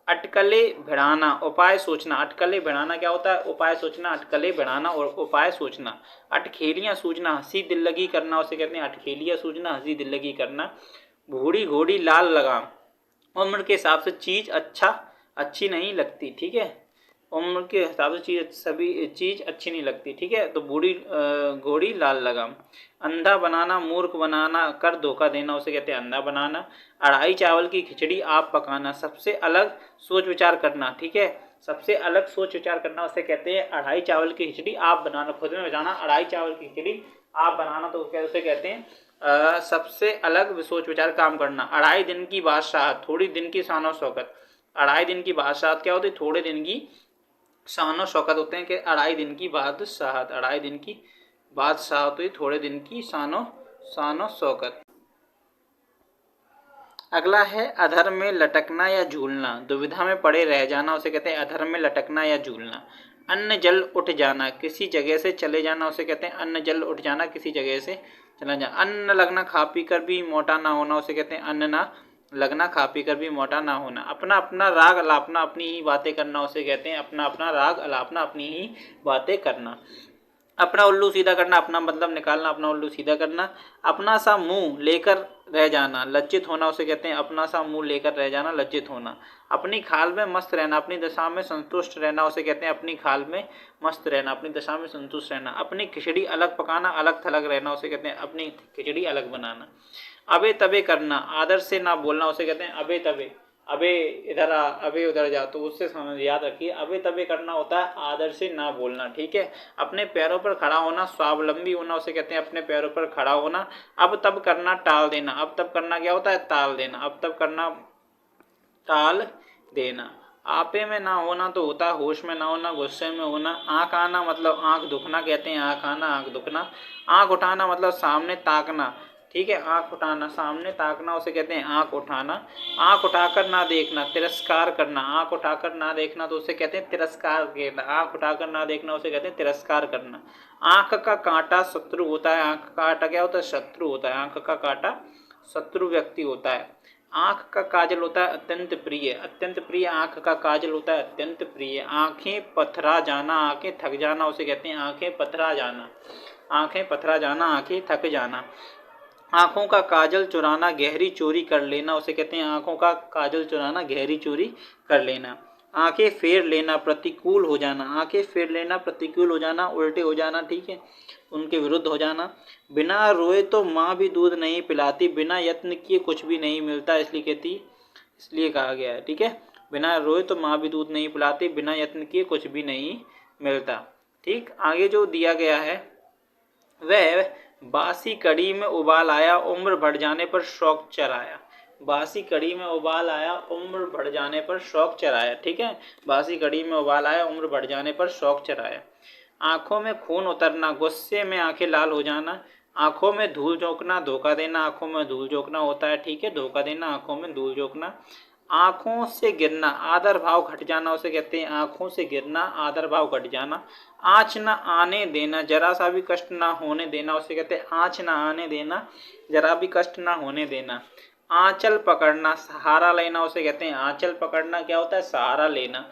अटकले भिड़ाना, उपाय सोचना। अटकले भिड़ाना क्या होता है? उपाय सोचना। अटकले भिड़ाना और उपाय सोचना। अटखेलियाँ सूझना, हंसी दिल लगी करना उसे कहते हैं अटखेलियाँ सूझना, हंसी दिल लगी करना। बूढ़ी घोड़ी लाल लगाम, उम्र के हिसाब से चीज़ अच्छी नहीं लगती, ठीक है। उम्र के हिसाब से सभी चीज़ अच्छी नहीं लगती, ठीक है। तो बूढ़ी घोड़ी लाल लगाम। अंधा बनाना, मूर्ख बनाना, कर धोखा देना उसे कहते हैं अंधा बनाना। अढ़ाई चावल की खिचड़ी आप पकाना, सबसे अलग सोच विचार करना, ठीक है। सबसे अलग सोच विचार करना उसे कहते हैं अढ़ाई चावल की खिचड़ी आप बनाना। खुद में बताना अढ़ाई चावल की खिचड़ी आप बनाना, तो उसे कहते हैं सबसे अलग सोच विचार काम करना। अढ़ाई दिन की बादशाहत, थोड़ी दिन की शान और शौकत। अढ़ाई दिन की बादशाहत क्या होती है? थोड़े दिन की शान और शौकत होते हैं कि अढ़ाई दिन की बादशाहत, अढ़ाई दिन की बादशाहत हुई, थोड़े दिन की शान और शौकत। अगला है अधर में लटकना या झूलना, दुविधा में पड़े रह जाना उसे कहते हैं अधर में लटकना या झूलना। अन्न जल उठ जाना, किसी जगह से चले जाना उसे कहते हैं अन्न जल उठ जाना, किसी जगह से चला जाना। अन्न लगना, खा पी कर भी मोटा ना होना उसे कहते हैं अन्न ना लगना, खा पी कर भी मोटा ना होना। अपना अपना राग अलापना, अपनी ही बातें करना उसे कहते हैं अपना अपना राग अलापना, अपनी ही बातें करना। अपना उल्लू सीधा करना, अपना मतलब निकालना, अपना उल्लू सीधा करना। अपना सा मुंह लेकर रह जाना, लज्जित होना उसे कहते हैं अपना सा मुंह लेकर रह जाना, लज्जित होना। अपनी खाल में मस्त रहना, अपनी दशा में संतुष्ट रहना उसे कहते हैं अपनी खाल में मस्त रहना, अपनी दशा में संतुष्ट रहना। अपनी खिचड़ी अलग पकाना, अलग थलग रहना उसे कहते हैं अपनी खिचड़ी अलग बनाना। अबे तबे करना, आदर से ना बोलना उसे कहते हैं अबे तबे। अबे इधर आ, अबे उधर जा, तो उससे समझ याद रखिए अबे तबे करना होता है आदर से ना बोलना, ठीक है। अपने पैरों पर खड़ा होना, स्वावलंबी होना उसे कहते हैं अपने पैरों पर खड़ा होना। अब तब करना, टाल देना। अब तब करना क्या होता है? टाल देना। अब तब करना, टाल देना। आपे में ना होना तो होता है होश में ना होना, गुस्से में होना। आँख आना मतलब आँख दुखना कहते हैं आँख आना, आँख दुखना। आँख उठाना मतलब सामने ताकना, ठीक है। आँख उठाना, सामने ताकना उसे कहते हैं आँख उठाना। आँख उठाकर ना देखना, तिरस्कार करना। आँख उठाकर ना देखना तो उसे कहते हैं तिरस्कार करना। आँख उठाकर ना देखना उसे कहते हैं तिरस्कार करना। आँख का कांटा शत्रु होता है, आँख का कांटा क्या होता है? शत्रु होता है। आँख का कांटा शत्रु व्यक्ति होता है। आँख का काजल होता है अत्यंत प्रिय, अत्यंत प्रिय। आँख का काजल होता है अत्यंत प्रिय। आँखें पथरा जाना, आँखें थक जाना उसे कहते हैं आँखें पथरा जाना। आँखें पथरा जाना, आँखें थक जाना। आँखों का काजल चुराना, गहरी चोरी कर लेना उसे कहते हैं आँखों का काजल चुराना, गहरी चोरी कर लेना। आँखें फेर लेना, प्रतिकूल हो जाना। आँखें फेर लेना, प्रतिकूल हो जाना, उल्टे हो जाना, ठीक है, उनके विरुद्ध हो जाना। बिना रोए तो माँ भी दूध नहीं पिलाती, बिना यत्न किए कुछ भी नहीं मिलता, इसलिए कहा गया है, ठीक है। बिना रोए तो माँ भी दूध नहीं पिलाती, बिना यत्न किए कुछ भी नहीं मिलता, ठीक। आगे जो दिया गया है वह बासी कड़ी में उबाल आया, उम्र बढ़ जाने पर शौक चराया। बासी कड़ी में उबाल आया, उम्र बढ़ जाने पर शौक चराया, ठीक है। बासी कड़ी में उबाल आया, उम्र बढ़ जाने पर शौक चराया। आंखों में खून उतरना, गुस्से में आंखें लाल हो जाना। आंखों में धूल झोंकना, धोखा देना। आंखों में धूल झोंकना होता है, ठीक है, धोखा देना, आंखों में धूल झोंकना। आंखों से गिरना, आदर भाव घट जाना उसे कहते हैं आंखों से गिरना, आदर भाव घट जाना। आँच न आने देना, जरा सा भी कष्ट ना होने देना उसे कहते हैं आँच न आने देना, जरा भी कष्ट ना होने देना। आंचल पकड़ना, सहारा लेना उसे कहते हैं आंचल पकड़ना, क्या होता है? सहारा लेना।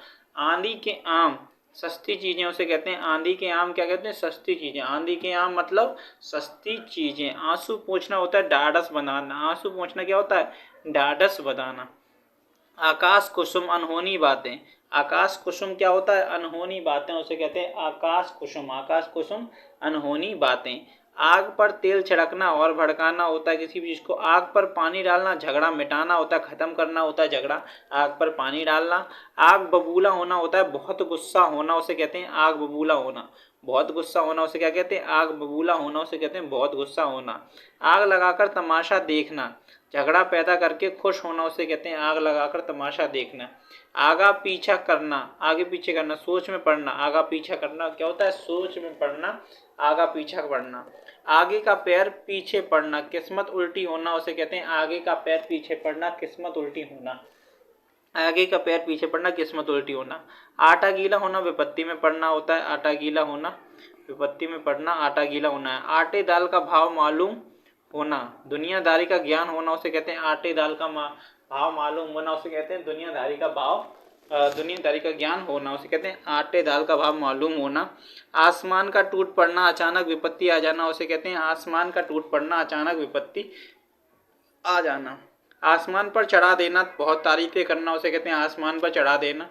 आंधी के आम, सस्ती चीजें उसे कहते हैं आंधी के आम, क्या कहते हैं? सस्ती चीजें। आंधी के आम मतलब सस्ती चीजें। आंसू पोंछना होता है ढाढ़स बनाना। आंसू पोंछना क्या होता है? ढाढ़स बनाना। आकाश कुसुम, अनहोनी बातें। आकाश कुसुम क्या होता है? अनहोनी बातें उसे कहते हैं आकाश कुसुम। आकाश कुसुम, अनहोनी बातें। आग पर तेल छिड़कना और भड़काना होता है किसी भी चीज को। आग पर पानी डालना, झगड़ा मिटाना होता है, खत्म करना होता है झगड़ा। आग पर पानी डालना। आग बबूला होना होता है बहुत गुस्सा होना उसे कहते हैं आग बबूला होना। बहुत गुस्सा होना उसे क्या कहते हैं? आग बबूला होना उसे कहते हैं बहुत गुस्सा होना। आग लगाकर तमाशा देखना, झगड़ा पैदा करके खुश होना उसे कहते हैं आग लगाकर तमाशा देखना। आगा पीछा करना, आगे पीछे करना, सोच में पड़ना। आगा पीछा करना क्या होता है? सोच में पड़ना, आगा पीछा पड़ना। आगे का पैर पीछे पड़ना, किस्मत उल्टी होना उसे कहते हैं आगे का पैर पीछे पड़ना, किस्मत उल्टी होना। आगे का पैर पीछे पड़ना, किस्मत उल्टी होना। आटा गीला होना, विपत्ति में पड़ना होता है आटा गीला होना, विपत्ति में पड़ना, आटा गीला होना है। आटे दाल का भाव मालूम होना, दुनियादारी का ज्ञान होना उसे कहते हैं आटे दाल का भाव मालूम होना उसे कहते हैं दुनियादारी का भाव दुनियादारी का ज्ञान होना उसे कहते हैं आटे दाल का भाव मालूम होना। आसमान का टूट पड़ना, अचानक विपत्ति आ जाना उसे कहते हैं आसमान का टूट पड़ना, अचानक विपत्ति आ जाना। आसमान पर चढ़ा देना, बहुत तारीफें करना उसे कहते हैं आसमान पर चढ़ा देना।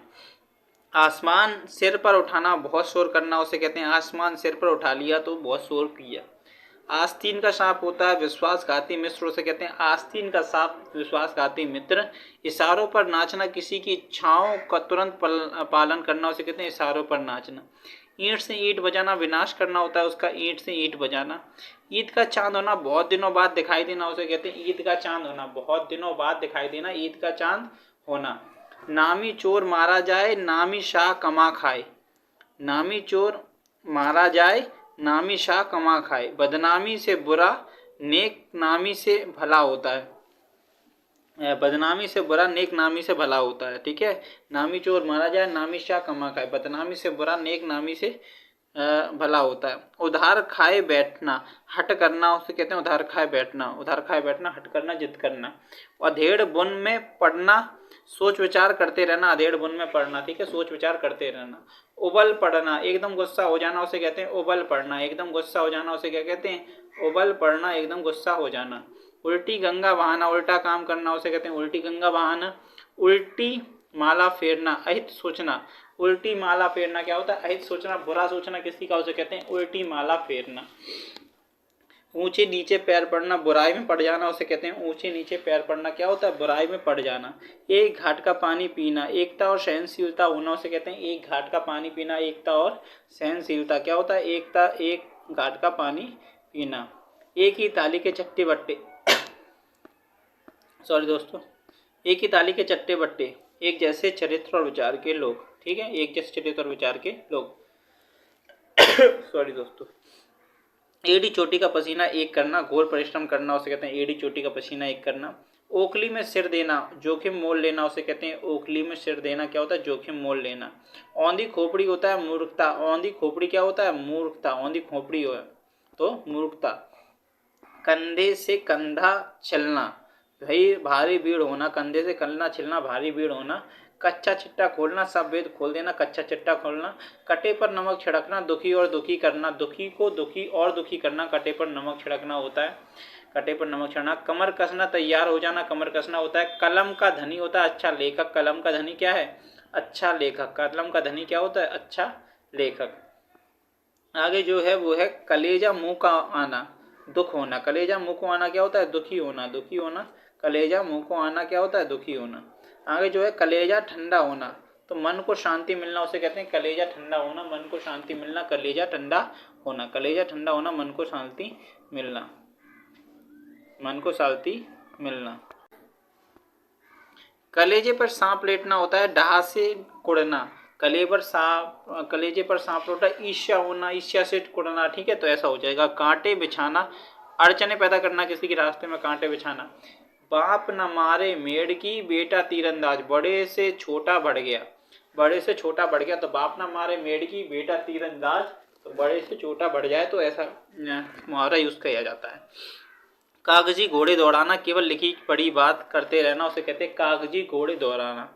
आसमान सिर पर उठाना, बहुत शोर करना उसे कहते हैं आसमान सिर पर उठा लिया तो बहुत शोर किया। आस्तीन का सांप होता है विश्वासघाती मित्र उसे कहते हैं आस्तीन का सांप विश्वासघाती मित्र। इशारों पर नाचना, किसी की इच्छाओं का तुरंत पालन करना उसे कहते हैं इशारों पर नाचना। ईंट से ईंट बजाना, विनाश करना होता है उसका ईंट से ईंट बजाना। ईद का चांद होना, बहुत दिनों बाद दिखाई देना उसे कहते हैं ईद का चांद होना, बहुत दिनों बाद दिखाई देना, ईद का चांद होना। नामी चोर मारा जाए, नामी शाह कमा खाए। नामी चोर मारा जाए, नामी शाह कमा खाए। बदनामी से बुरा नेक नामी से भला होता है। बदनामी से बुरा नेक नामी से भला होता है। ठीक है, नामी चोर मारा जाए, नामी शाह कमा खाए। बदनामी से बुरा नेक नामी से भला होता है। उधार खाए बैठना, हट करना उसे कहते हैं उधार खाए बैठना। उधार खाए बैठना, हट करना, जिद करना। अधेड़ बुन में पड़ना, सोच विचार करते रहना, अधेड़ बुन में पड़ना। ठीक है, सोच विचार करते रहना। उबल पड़ना, एकदम गुस्सा हो जाना उसे कहते हैं उबल पड़ना। एकदम गुस्सा हो जाना उसे क्या कहते हैं उबल पड़ना, एकदम गुस्सा हो जाना। उल्टी गंगा बहाना, उल्टा काम करना उसे कहते हैं उल्टी गंगा बहाना। उल्टी माला फेरना, अहित सोचना। उल्टी माला फेरना क्या होता है अहित सोचना, बुरा सोचना किसी का उसे कहते हैं उल्टी माला फेरना। ऊंचे नीचे पैर पड़ना, बुराई में पड़ जाना उसे कहते हैं ऊंचे नीचे पैर पड़ना। क्या होता है बुराई में पड़ जाना। एक घाट का पानी पीना, एकता और सहनशीलता होना उसे कहते हैं एक घाट का पानी पीना, एकता और सहनशीलता। क्या होता है एकता, एक घाट का पानी पीना। एक ही ताली के चट्टे बट्टे सॉरी दोस्तों, एक ही ताली के चट्टे बट्टे, एक जैसे चरित्र और विचार के लोग। ठीक है, एक जैसे चरित्र और विचार के लोग। सॉरी दोस्तों। एड़ी चोटी का पसीना एक करना, घोर परिश्रम करना उसे कहते हैं एड़ी चोटी का पसीना एक करना। ओखली में सिर देना, जोखिम मोल लेना उसे कहते हैं ओखली में सिर देना। क्या होता है जोखिम मोल लेना। औंधी खोपड़ी होता है मूर्खता। औंधी खोपड़ी क्या होता है मूर्खता। औंधी खोपड़ी हो तो मूर्खता। कंधे से कंधा चलना, भाई भारी भीड़ होना। कंधे से कंधा चलना, भारी भीड़ होना। कच्चा चिट्टा खोलना, सब वेद खोल देना, कच्चा चिट्टा खोलना। कटे पर नमक छिड़कना, दुखी और दुखी करना। दुखी को दुखी और दुखी करना, कटे पर नमक छिड़कना होता है। कटे पर नमक छिड़कना। कमर कसना, तैयार हो जाना, कमर कसना होता है। कलम का धनी होता है अच्छा लेखक। कलम का धनी क्या है अच्छा लेखक। कलम का धनी क्या होता है अच्छा लेखक। आगे जो है वो है कलेजा मुंह का आना, दुख होना। कलेजा मुंह को आना क्या होता है दुखी होना, दुखी होना। कलेजा मुंह को आना क्या होता है दुखी होना। आगे जो है कलेजा ठंडा होना, तो मन को शांति मिलना उसे कहते हैं कलेजा ठंडा होना, मन को शांति मिलना, कलेजा ठंडा होना। कलेजा ठंडा होना, मन को शांति मिलना, मन को शांति मिलना। कलेजे पर सांप लेटना होता है डहा से कुड़ना। कलेजे पर सांप लोटा, ईर्ष्या होना, ईर्ष्या से कुड़ना। ठीक है, तो ऐसा हो जाएगा। कांटे बिछाना, अड़चने पैदा करना, किसी के रास्ते में कांटे बिछाना। बाप न मारे मेढ़ की, बेटा तीरंदाज। बड़े से छोटा बढ़ गया, बड़े से छोटा बढ़ गया, तो बाप न मारे मेढ़ की, बेटा तीरंदाज। तो बड़े से छोटा बढ़ जाए तो ऐसा मुहावरा यूज किया जाता है। कागजी घोड़े दौड़ाना, केवल लिखी पढ़ी बात करते रहना उसे कहते हैं कागजी घोड़े दौड़ाना।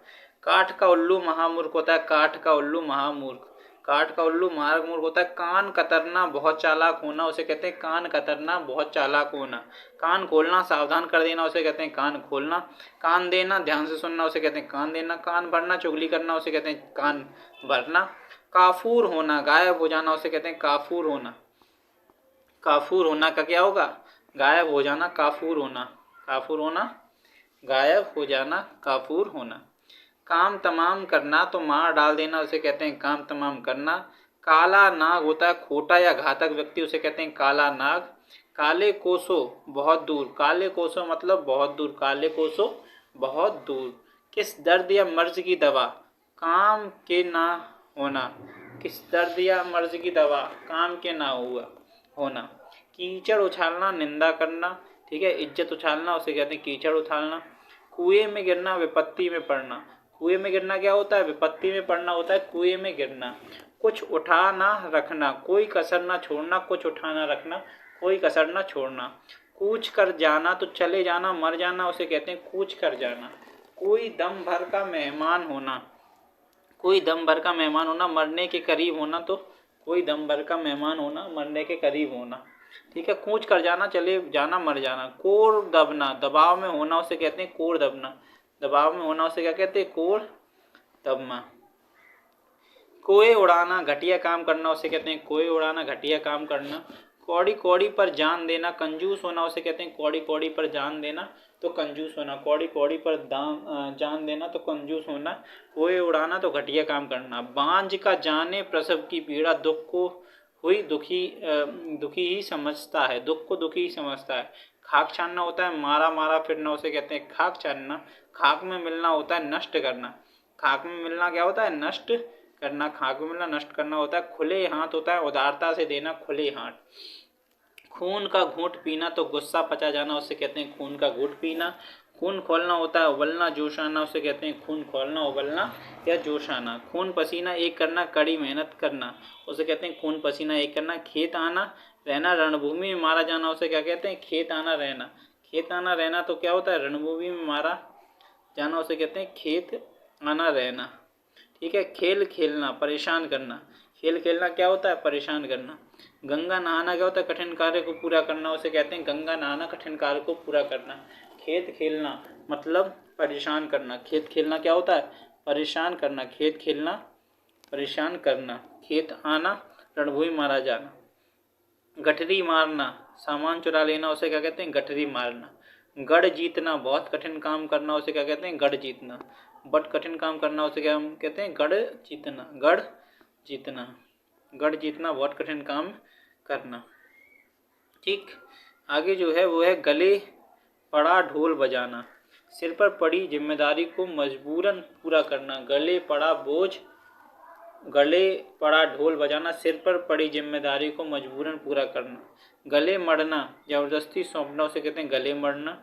काठ का उल्लू महामूर्ख होता है। काठ का उल्लू महामूर्ख, काठ का उल्लू महामूर्ख होता है। कान कतरना, बहुत चालाक होना उसे कहते हैं कान कतरना, बहुत चालाक होना। कान खोलना, सावधान कर देना उसे कहते हैं कान खोलना। कान देना, ध्यान से सुनना उसे कहते हैं कान देना। कान भरना, चुगली करना उसे कहते हैं कान भरना। काफूर होना, गायब हो जाना उसे कहते हैं काफूर होना। काफूर होना का क्या होगा गायब हो जाना, काफूर होना। काफूर होना, गायब हो जाना, काफूर होना। काम तमाम करना, तो मार डाल देना उसे कहते हैं काम तमाम करना। काला नाग होता है खोटा या घातक व्यक्ति, उसे कहते हैं काला नाग। काले कोसो, बहुत दूर। काले कोसो मतलब बहुत दूर, काले कोसो बहुत दूर। किस दर्द या मर्ज की दवा, काम के ना होना। किस दर्द या मर्ज की दवा, काम के ना हुआ होना। कीचड़ उछालना, निंदा करना। ठीक है, इज्जत उछालना उसे कहते हैं कीचड़ उछालना। कुएं में गिरना, विपत्ति में पड़ना। कुएं में गिरना क्या होता है विपत्ति में पड़ना होता है कुएं में गिरना। कुछ उठाना रखना, कोई कसर ना छोड़ना। कुछ उठाना रखना, कोई कसर ना छोड़ना। कूच कर जाना, तो चले जाना, मर जाना उसे कहते हैं कूच कर जाना। कोई दम भर का मेहमान होना, कोई दम भर का मेहमान होना, मरने के करीब होना, तो कोई दम भर का मेहमान होना, मरने के करीब होना। ठीक है, कूच कर जाना, चले जाना, मर जाना। कोर दबना, दबाव में होना उसे कहते हैं कोर दबना। दबाव में होना उसे क्या कहते हैं? कोर दबना। कोए उड़ाना, घटिया काम करना उसे कहते हैं कोए उड़ाना, घटिया काम करना। कौड़ी कौड़ी पर जान देना, कंजूस होना उसे कहते हैं कौड़ी कौड़ी पर जान देना, तो कंजूस होना। कौड़ी कौड़ी पर जान देना तो कंजूस होना। कोए उड़ाना तो घटिया काम करना। बांझ का जाने प्रसव की पीड़ा, दुख को हुई दुखी ही समझता है, दुख को दुखी ही समझता है। खाक छानना होता है मारा मारा फिरना, उसे कहते हैं खाक छानना। खाक में मिलना होता है नष्ट करना। खाक में मिलना क्या होता है? नष्ट करना। खाक में मिलना नष्ट करना होता है। खुले हाथ होता है उदारता से देना, खुले हाथ। खून का घूंट पीना तो गुस्सा पचा जाना, उसे कहते हैं खून का घूंट पीना। खून खोलना होता है उबलना जोश आना, उसे कहते हैं खून खोलना, उबलना या जोश आना। खून पसीना एक करना, कड़ी मेहनत करना, उसे कहते हैं खून पसीना एक करना। खेत आना रहना, रणभूमि में मारा जाना, उसे क्या कहते हैं? खेत आना रहना। खेत आना रहना तो क्या होता है? रणभूमि में मारा जाना, उसे कहते हैं खेत आना रहना। ठीक है, खेल खेलना, परेशान करना। खेल खेलना क्या होता है? परेशान करना। गंगा नहाना क्या होता है? कठिन कार्य को पूरा करना, उसे कहते हैं गंगा नहाना, कठिन कार्य को पूरा करना। खेत खेलना मतलब परेशान करना। खेत खेलना क्या होता है? परेशान करना। खेत खेलना परेशान करना। खेत आना रणभूमि मारा जाना। गठरी मारना, सामान चुरा लेना, उसे क्या कहते हैं? गठरी मारना। गढ़ जीतना, बहुत कठिन काम करना, उसे क्या कहते हैं? गढ़ जीतना। बट कठिन काम करना उसे क्या हम कहते हैं? गढ़ जीतना। गढ़ जीतना। गढ़ जीतना, बहुत कठिन काम करना। ठीक, आगे जो है वो है गले पड़ा ढोल बजाना। सिर पर पड़ी जिम्मेदारी को मजबूरन पूरा करना। गले पड़ा बोझ, गले पड़ा ढोल बजाना, सिर पर पड़ी जिम्मेदारी को मजबूरन पूरा करना। गले मड़ना, जबरदस्ती सौंपना, उसे कहते हैं गले मड़ना।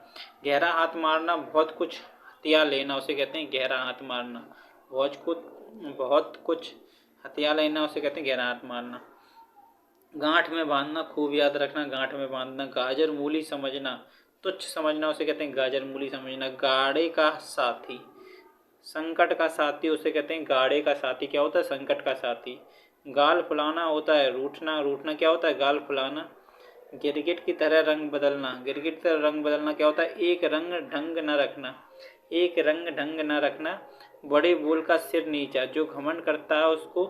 गहरा हाथ मारना, बहुत कुछ हथिया लेना, उसे कहते हैं गहरा हाथ मारना। बहुत कुछ हथिया लेना, उसे कहते हैं गहरा हाथ मारना। गांठ में बांधना, खूब याद रखना, गांठ में बांधना। गाजर मूली समझना, तुच्छ समझना, उसे कहते हैं गाजर मूली समझना। गाड़े का साथी, संकट का साथी, उसे कहते हैं गाड़े का साथी। क्या होता है? संकट का साथी। गाल फुलाना होता है रूठना। रूठना क्या होता है? गाल फुलाना। गिरगिट की तरह रंग बदलना। गिरगिट की तरह रंग बदलना क्या होता है? एक रंग ढंग न रखना। एक रंग ढंग न रखना। बड़े बोल का सिर नीचा, जो घमंड करता है उसको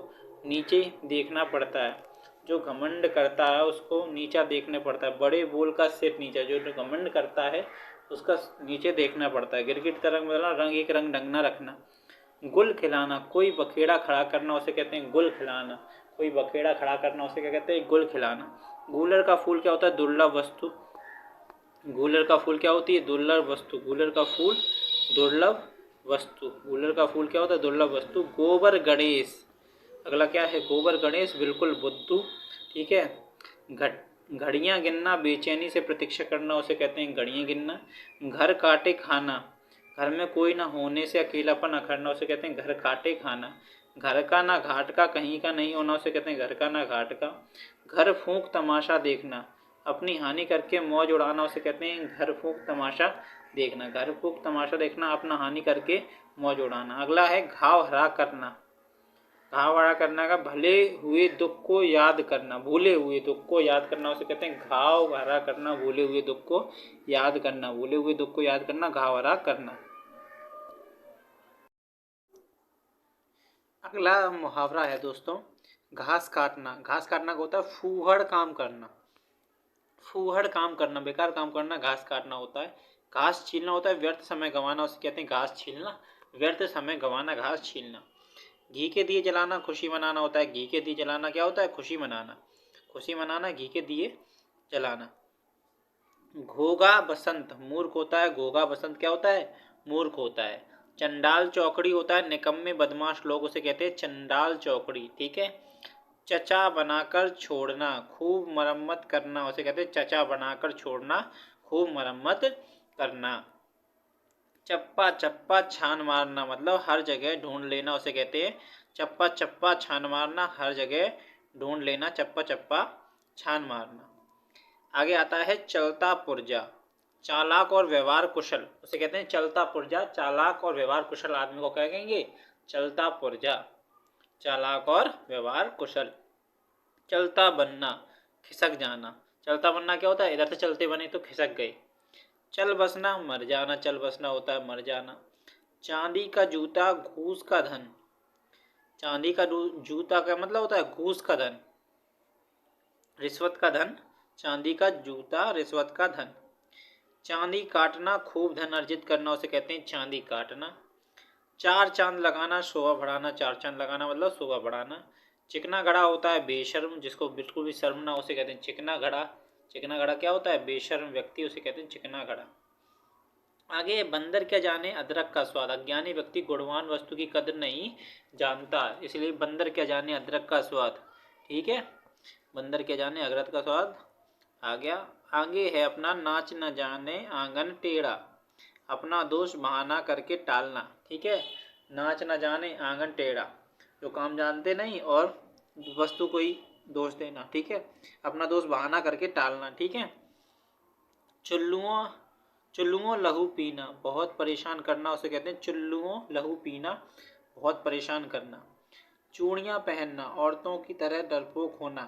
नीचे देखना पड़ता है। जो घमंड करता है उसको नीचा देखना पड़ता है। बड़े बोल का सिर नीचा, जो घमंड करता है उसका नीचे देखना पड़ता है। गिरगिट का रंग बदलना, रंग एक रंग ढंग न रखना। गुल खिलाना, कोई बखेड़ा खड़ा करना, उसे कहते हैं गुल खिलाना। कोई बखेड़ा खड़ा करना, उसे क्या कहते हैं? गुल खिलाना। गूलर का फूल क्या होता है? दुर्लभ वस्तु। गूलर का फूल क्या होती है? दुर्लभ वस्तु। गूलर का फूल दुर्लभ वस्तु। गूलर का फूल क्या होता है? दुर्लभ वस्तु। गोबर गणेश, अगला क्या है? गोबर गणेश, बिल्कुल बुद्धू। ठीक है, घड़ियाँ गिनना, बेचैनी से प्रतीक्षा करना, उसे कहते हैं घड़ियाँ गिनना। घर काटे खाना, घर में कोई ना होने से अकेलापन अखड़ना, उसे कहते हैं घर काटे खाना। घर का ना घाट का, कहीं का नहीं होना, उसे कहते हैं घर का ना घाट का। घर फूंक तमाशा देखना, अपनी हानि करके मौज उड़ाना, उसे कहते हैं घर फूंक तमाशा देखना। घर फूंक तमाशा देखना, अपना हानि करके मौज उड़ाना। अगला है घाव हरा करना। घाव हरा करना का भले हुए दुख को याद करना, भूले हुए दुख को याद करना, उसे कहते हैं घाव हरा करना। भूले हुए दुख को याद करना, भूले हुए दुख को याद करना, घाव हरा करना। अगला मुहावरा है दोस्तों, घास काटना। घास काटना का होता है फूहड़ काम करना। फूहड़ काम करना, बेकार काम करना, घास काटना होता है। घास छीलना होता है व्यर्थ समय गंवाना, उसे कहते हैं घास छीलना। व्यर्थ समय गंवाना, घास छीलना। घी के दिए जलाना, खुशी मनाना होता है। घी के दिए जलाना क्या होता है? खुशी मनाना। खुशी मनाना, घी के दिए जलाना। घोगा बसंत, मूर्ख होता है। घोगा बसंत क्या होता है? मूर्ख होता है। चंडाल चौकड़ी होता है निकम्मे बदमाश लोग, उसे कहते हैं चंडाल चौकड़ी। ठीक है, चचा बनाकर छोड़ना, खूब मरम्मत करना, उसे कहते हैं चचा बनाकर छोड़ना, खूब मरम्मत करना। चप्पा चप्पा छान मारना, मतलब हर जगह ढूंढ लेना, उसे कहते हैं चप्पा चप्पा छान मारना, हर जगह ढूंढ लेना, चप्पा चप्पा छान मारना। आगे आता है चलता पुर्जा, चालाक और व्यवहार कुशल, उसे कहते हैं चलता पुर्जा। चालाक और व्यवहार कुशल आदमी को क्या कहेंगे? चलता पुर्जा। चालाक और व्यवहार कुशल। चलता बनना, खिसक जाना। चलता बनना क्या होता है, इधर से चलते बने तो खिसक गए। चल बसना, मर जाना। चल बसना होता है मर जाना। चांदी का जूता घूस का धन। चांदी का जूता का मतलब होता है घूस का धन, रिश्वत का धन। चांदी का जूता रिश्वत का धन। चांदी काटना, खूब धन अर्जित करना, उसे कहते हैं चांदी काटना। चार चांद लगाना, शोभा बढ़ाना। चार चांद लगाना मतलब शोभा बढ़ाना। चिकना घड़ा होता है बेशर्म, जिसको बिल्कुल भी शर्म ना, उसे कहते हैं चिकना घड़ा। चिकना घड़ा क्या होता है, बेशर्म व्यक्ति, उसे कहते हैं चिकना घड़ा। आगे, बंदर क्या जाने अदरक का स्वाद। अज्ञानी व्यक्ति गुणवान वस्तु की कदर नहीं जानता, इसलिए बंदर क्या जाने अदरक का स्वाद। ठीक है, बंदर क्या जाने अदरक का स्वाद। आ गया। आगे है अपना, नाच न जाने आंगन टेढ़ा। अपना दोष बहाना करके टालना। ठीक है, नाच न जाने आंगन टेढ़ा, जो काम जानते नहीं और वस्तु को ही दोष देना। ठीक है, अपना दोष बहाना करके टालना। ठीक है। चुल्लुओं चुल्लुओं लहू पीना, बहुत परेशान करना, उसे कहते हैं चुल्लुओं लहू पीना, बहुत परेशान करना। चूड़ियाँ पहनना, औरतों की तरह डरपोक होना,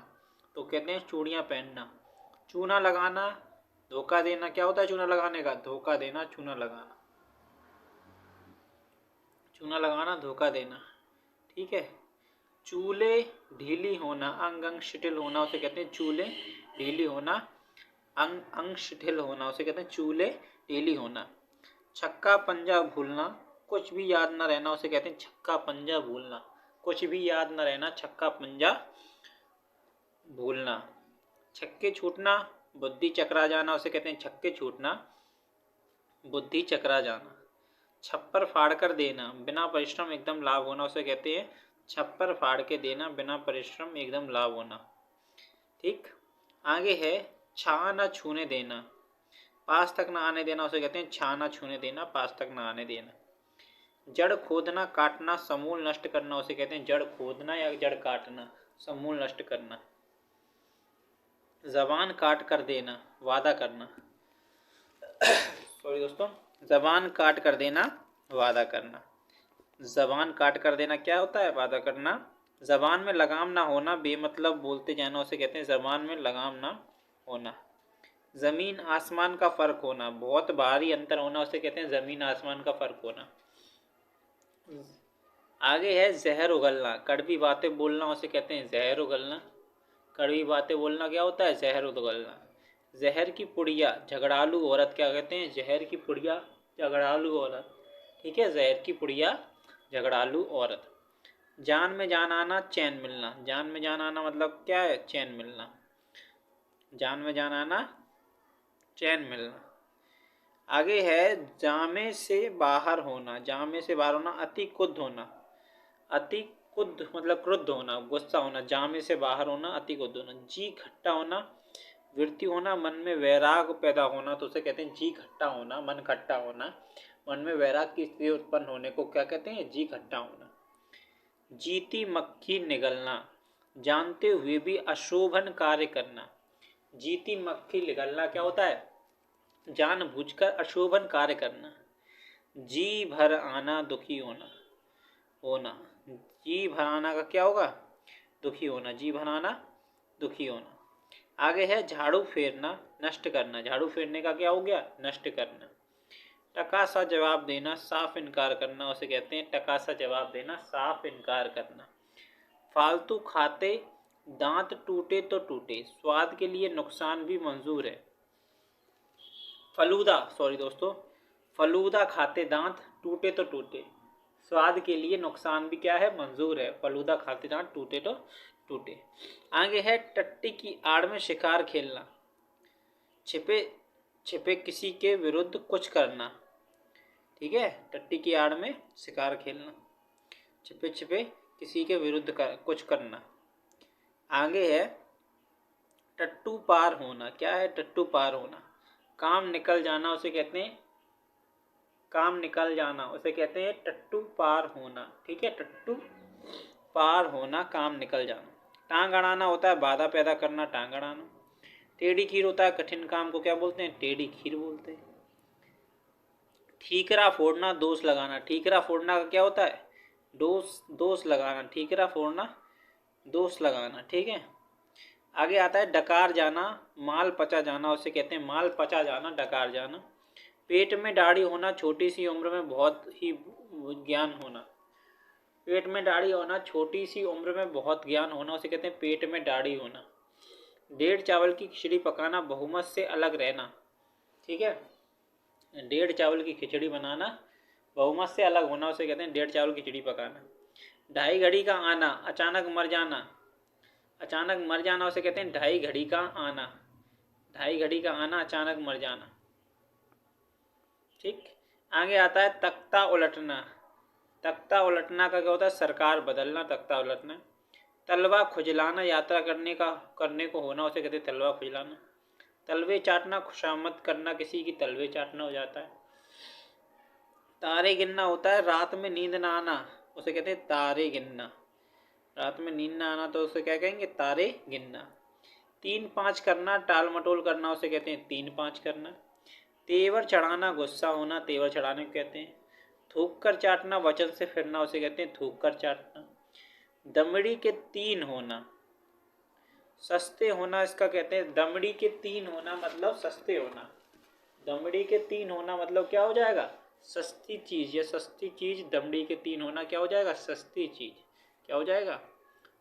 तो कहते हैं चूड़ियाँ पहनना। चूना लगाना, धोखा देना। क्या होता है चूना लगाने का, धोखा देना। चूना लगाना, चूना लगाना, धोखा देना। ठीक है। चूले ढीली होना, अंग अंग शिथिल होना, उसे कहते हैं चूले ढीली होना, अंग अंग शिथिल होना, उसे कहते हैं चूले ढीली होना। छक्का पंजा भूलना, कुछ भी याद न रहना, उसे कहते हैं छक्का पंजा भूलना। कुछ भी याद न रहना, छक्का पंजा भूलना। छक्के छूटना, बुद्धि चकरा जाना, उसे कहते हैं छक्के छूटना, बुद्धि चकरा जाना। छप्पर फाड़ कर देना, बिना परिश्रम एकदम लाभ होना, उसे कहते हैं छप्पर फाड़ के देना, बिना परिश्रम एकदम लाभ होना। ठीक। आगे है, छा न छूने देना, पास तक न आने देना, उसे कहते हैं छा न छूने देना, पास तक न आने देना। जड़ खोदना, काटना, समूल नष्ट करना, उसे कहते हैं जड़ खोदना या जड़ काटना, समूल नष्ट करना। जबान काट कर देना, वादा करना। सॉरी दोस्तों, जबान काट कर देना, वादा करना। जबान काट कर देना क्या होता है, वादा करना। जबान में लगाम ना होना, बेमतलब बोलते जाना, उसे कहते हैं जबान में लगाम ना होना। जमीन आसमान का फर्क होना, बहुत भारी अंतर होना, उसे कहते हैं जमीन आसमान का फर्क होना। आगे है जहर उगलना, कड़वी बातें बोलना, उसे कहते हैं जहर उगलना। कड़वी बातें बोलना क्या होता है, जहर उगलना। जहर की पुड़िया, झगड़ालू औरत, क्या कहते हैं, जहर की पुड़िया, झगड़ालू औरत। ठीक है, जहर की पुड़िया, झगड़ालू औरत। जान में जान आना, चैन मिलना। जान में जान आना मतलब क्या है, चैन मिलना। जान में जान आना, चैन मिलना। आगे है, जामे से बाहर होना। जामे से बाहर होना, अति क्रुद्ध होना। अति क्रुद्ध मतलब क्रुद्ध होना, गुस्सा होना। जामे से बाहर होना, अति क्रुद्ध होना। जी खट्टा होना, वृत्ति होना, मन में वैराग पैदा होना, तो उसे कहते हैं जी खट्टा होना, मन खट्टा होना। मन में वैराग की स्थिति उत्पन्न होने को क्या कहते हैं, जी खट्टा होना। जीती मक्खी निगलना, जानते हुए भी अशोभन कार्य करना। जीती मक्खी निगलना क्या होता है, जानबूझकर अशोभन कार्य करना। जी भर आना, दुखी होना। होना, जी भर आना का क्या होगा, दुखी होना। जी भर आना, दुखी होना। आगे है झाड़ू फेरना, नष्ट करना। झाड़ू फेरने का क्या हो गया, नष्ट करना। टका सा जवाब देना, साफ इनकार करना, उसे कहते हैं टका सा जवाब देना, साफ इनकार करना। फालतू खाते, दांत टूटे तो टूटे, स्वाद के लिए नुकसान भी मंजूर है। फलूदा, सॉरी दोस्तों, फलूदा खाते दांत टूटे तो टूटे, स्वाद के लिए नुकसान भी क्या है, मंजूर है। फलूदा खाते दांत टूटे तो टूटे। आगे है, टट्टी की आड़ में शिकार खेलना, छिपे छिपे किसी के विरुद्ध कुछ करना। ठीक है, टट्टी की आड़ में शिकार खेलना, छिपे छिपे किसी के विरुद्ध कुछ करना। आगे है, टट्टू पार होना। क्या है, टट्टू पार होना, काम निकल जाना, उसे कहते हैं काम निकल जाना, उसे कहते हैं टट्टू पार होना। ठीक है, टट्टू पार होना, काम निकल जाना। टांग अड़ाना होता है बाधा पैदा करना, टांग अड़ाना। टेढ़ी खीर होता है कठिन काम को क्या बोलते हैं, टेढ़ी खीर बोलते हैं। ठीकरा फोड़ना, दोष लगाना। ठीकरा फोड़ना का क्या होता है, दोष लगाना, ठीकरा फोड़ना, दोष लगाना, ठीक है। आगे आता है डकार जाना, माल पचा जाना, उसे कहते हैं माल पचा जाना, डकार जाना। पेट में दाढ़ी होना, छोटी सी उम्र में बहुत ही ज्ञान होना। पेट में दाढ़ी होना, छोटी सी उम्र में बहुत ज्ञान होना, उसे कहते हैं पेट में दाढ़ी होना। डेढ़ चावल की खिचड़ी पकाना, बहुमत से अलग रहना, ठीक है। डेढ़ चावल की खिचड़ी बनाना, बहुमत से अलग होना, उसे कहते हैं डेढ़ चावल की खिचड़ी पकाना। ढाई घड़ी का आना, अचानक मर जाना, अचानक मर जाना, उसे कहते हैं ढाई घड़ी का आना। ढाई घड़ी का आना, अचानक मर जाना, ठीक। आगे आता है तख्ता उलटना। तख्ता उलटना का क्या होता है? सरकार बदलना, तख्ता उलटना। तलवा खुजलाना, यात्रा करने को होना, उसे कहते हैं तलवा खुजलाना। तलवे चाटना, खुशामद करना, किसी की तलवे चाटना हो जाता है। तारे गिनना होता है रात में नींद ना आना, उसे कहते हैं तारे गिनना। रात में नींद ना आना तो उसे क्या कहेंगे? तारे गिनना। 3-5 करना, टाल मटोल करना, उसे कहते हैं 3-5 करना। तेवर चढ़ाना, गुस्सा होना, तेवर चढ़ाने को कहते हैं। थूक कर चाटना, वचन से फिरना, उसे कहते हैं थूक कर चाटना। दमड़ी के 3 होना, सस्ते होना, इसका कहते हैं दमड़ी के 3 होना मतलब सस्ते होना। दमड़ी के 3 होना मतलब क्या हो जाएगा? सस्ती चीज, या सस्ती चीज। दमड़ी के 3 होना क्या हो जाएगा? सस्ती चीज। क्या हो जाएगा?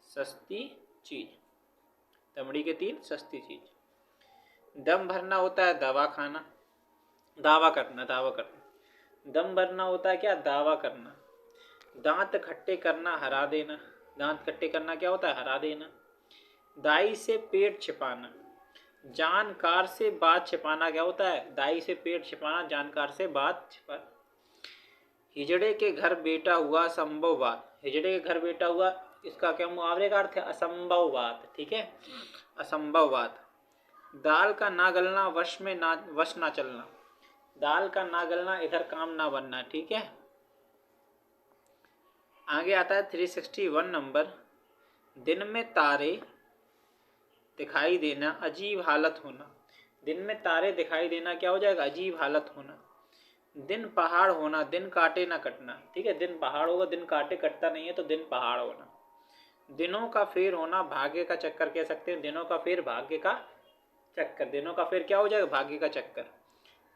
सस्ती चीज। दमड़ी के 3 सस्ती चीज। दम भरना होता है दवा खाना, दावा करना, दावा करना। दम भरना होता है क्या? दावा करना। दांत खट्टे करना, हरा देना। दांत खट्टे करना क्या होता है? हरा देना। दाई से पेट छिपाना, जानकार से बात छिपाना, क्या होता है? दाई से पेट छिपाना, जानकार से बात छिपाना। हिजड़े के घर बेटा हुआ, संभव बात। हिजड़े के घर बेटा हुआ, इसका क्या मुहावरे का अर्थ है? असंभव बात, ठीक है, असंभव बात। दाल का ना गलना, वश ना चलना। दाल का ना गलना, इधर काम ना बनना, ठीक है। आगे आता है 361 नंबर। दिन में तारे दिखाई देना, अजीब हालत होना। दिन में तारे दिखाई देना क्या हो जाएगा? अजीब हालत होना। दिन पहाड़ होना, दिन काटे ना कटना, ठीक है। दिन पहाड़ होगा, दिन काटे कटता नहीं है, तो दिन पहाड़ होना। दिनों का फेर होना, भाग्य का चक्कर कह सकते हैं। दिनों का फेर, भाग्य का चक्कर। दिनों का फेर क्या हो जाएगा? भाग्य का चक्कर।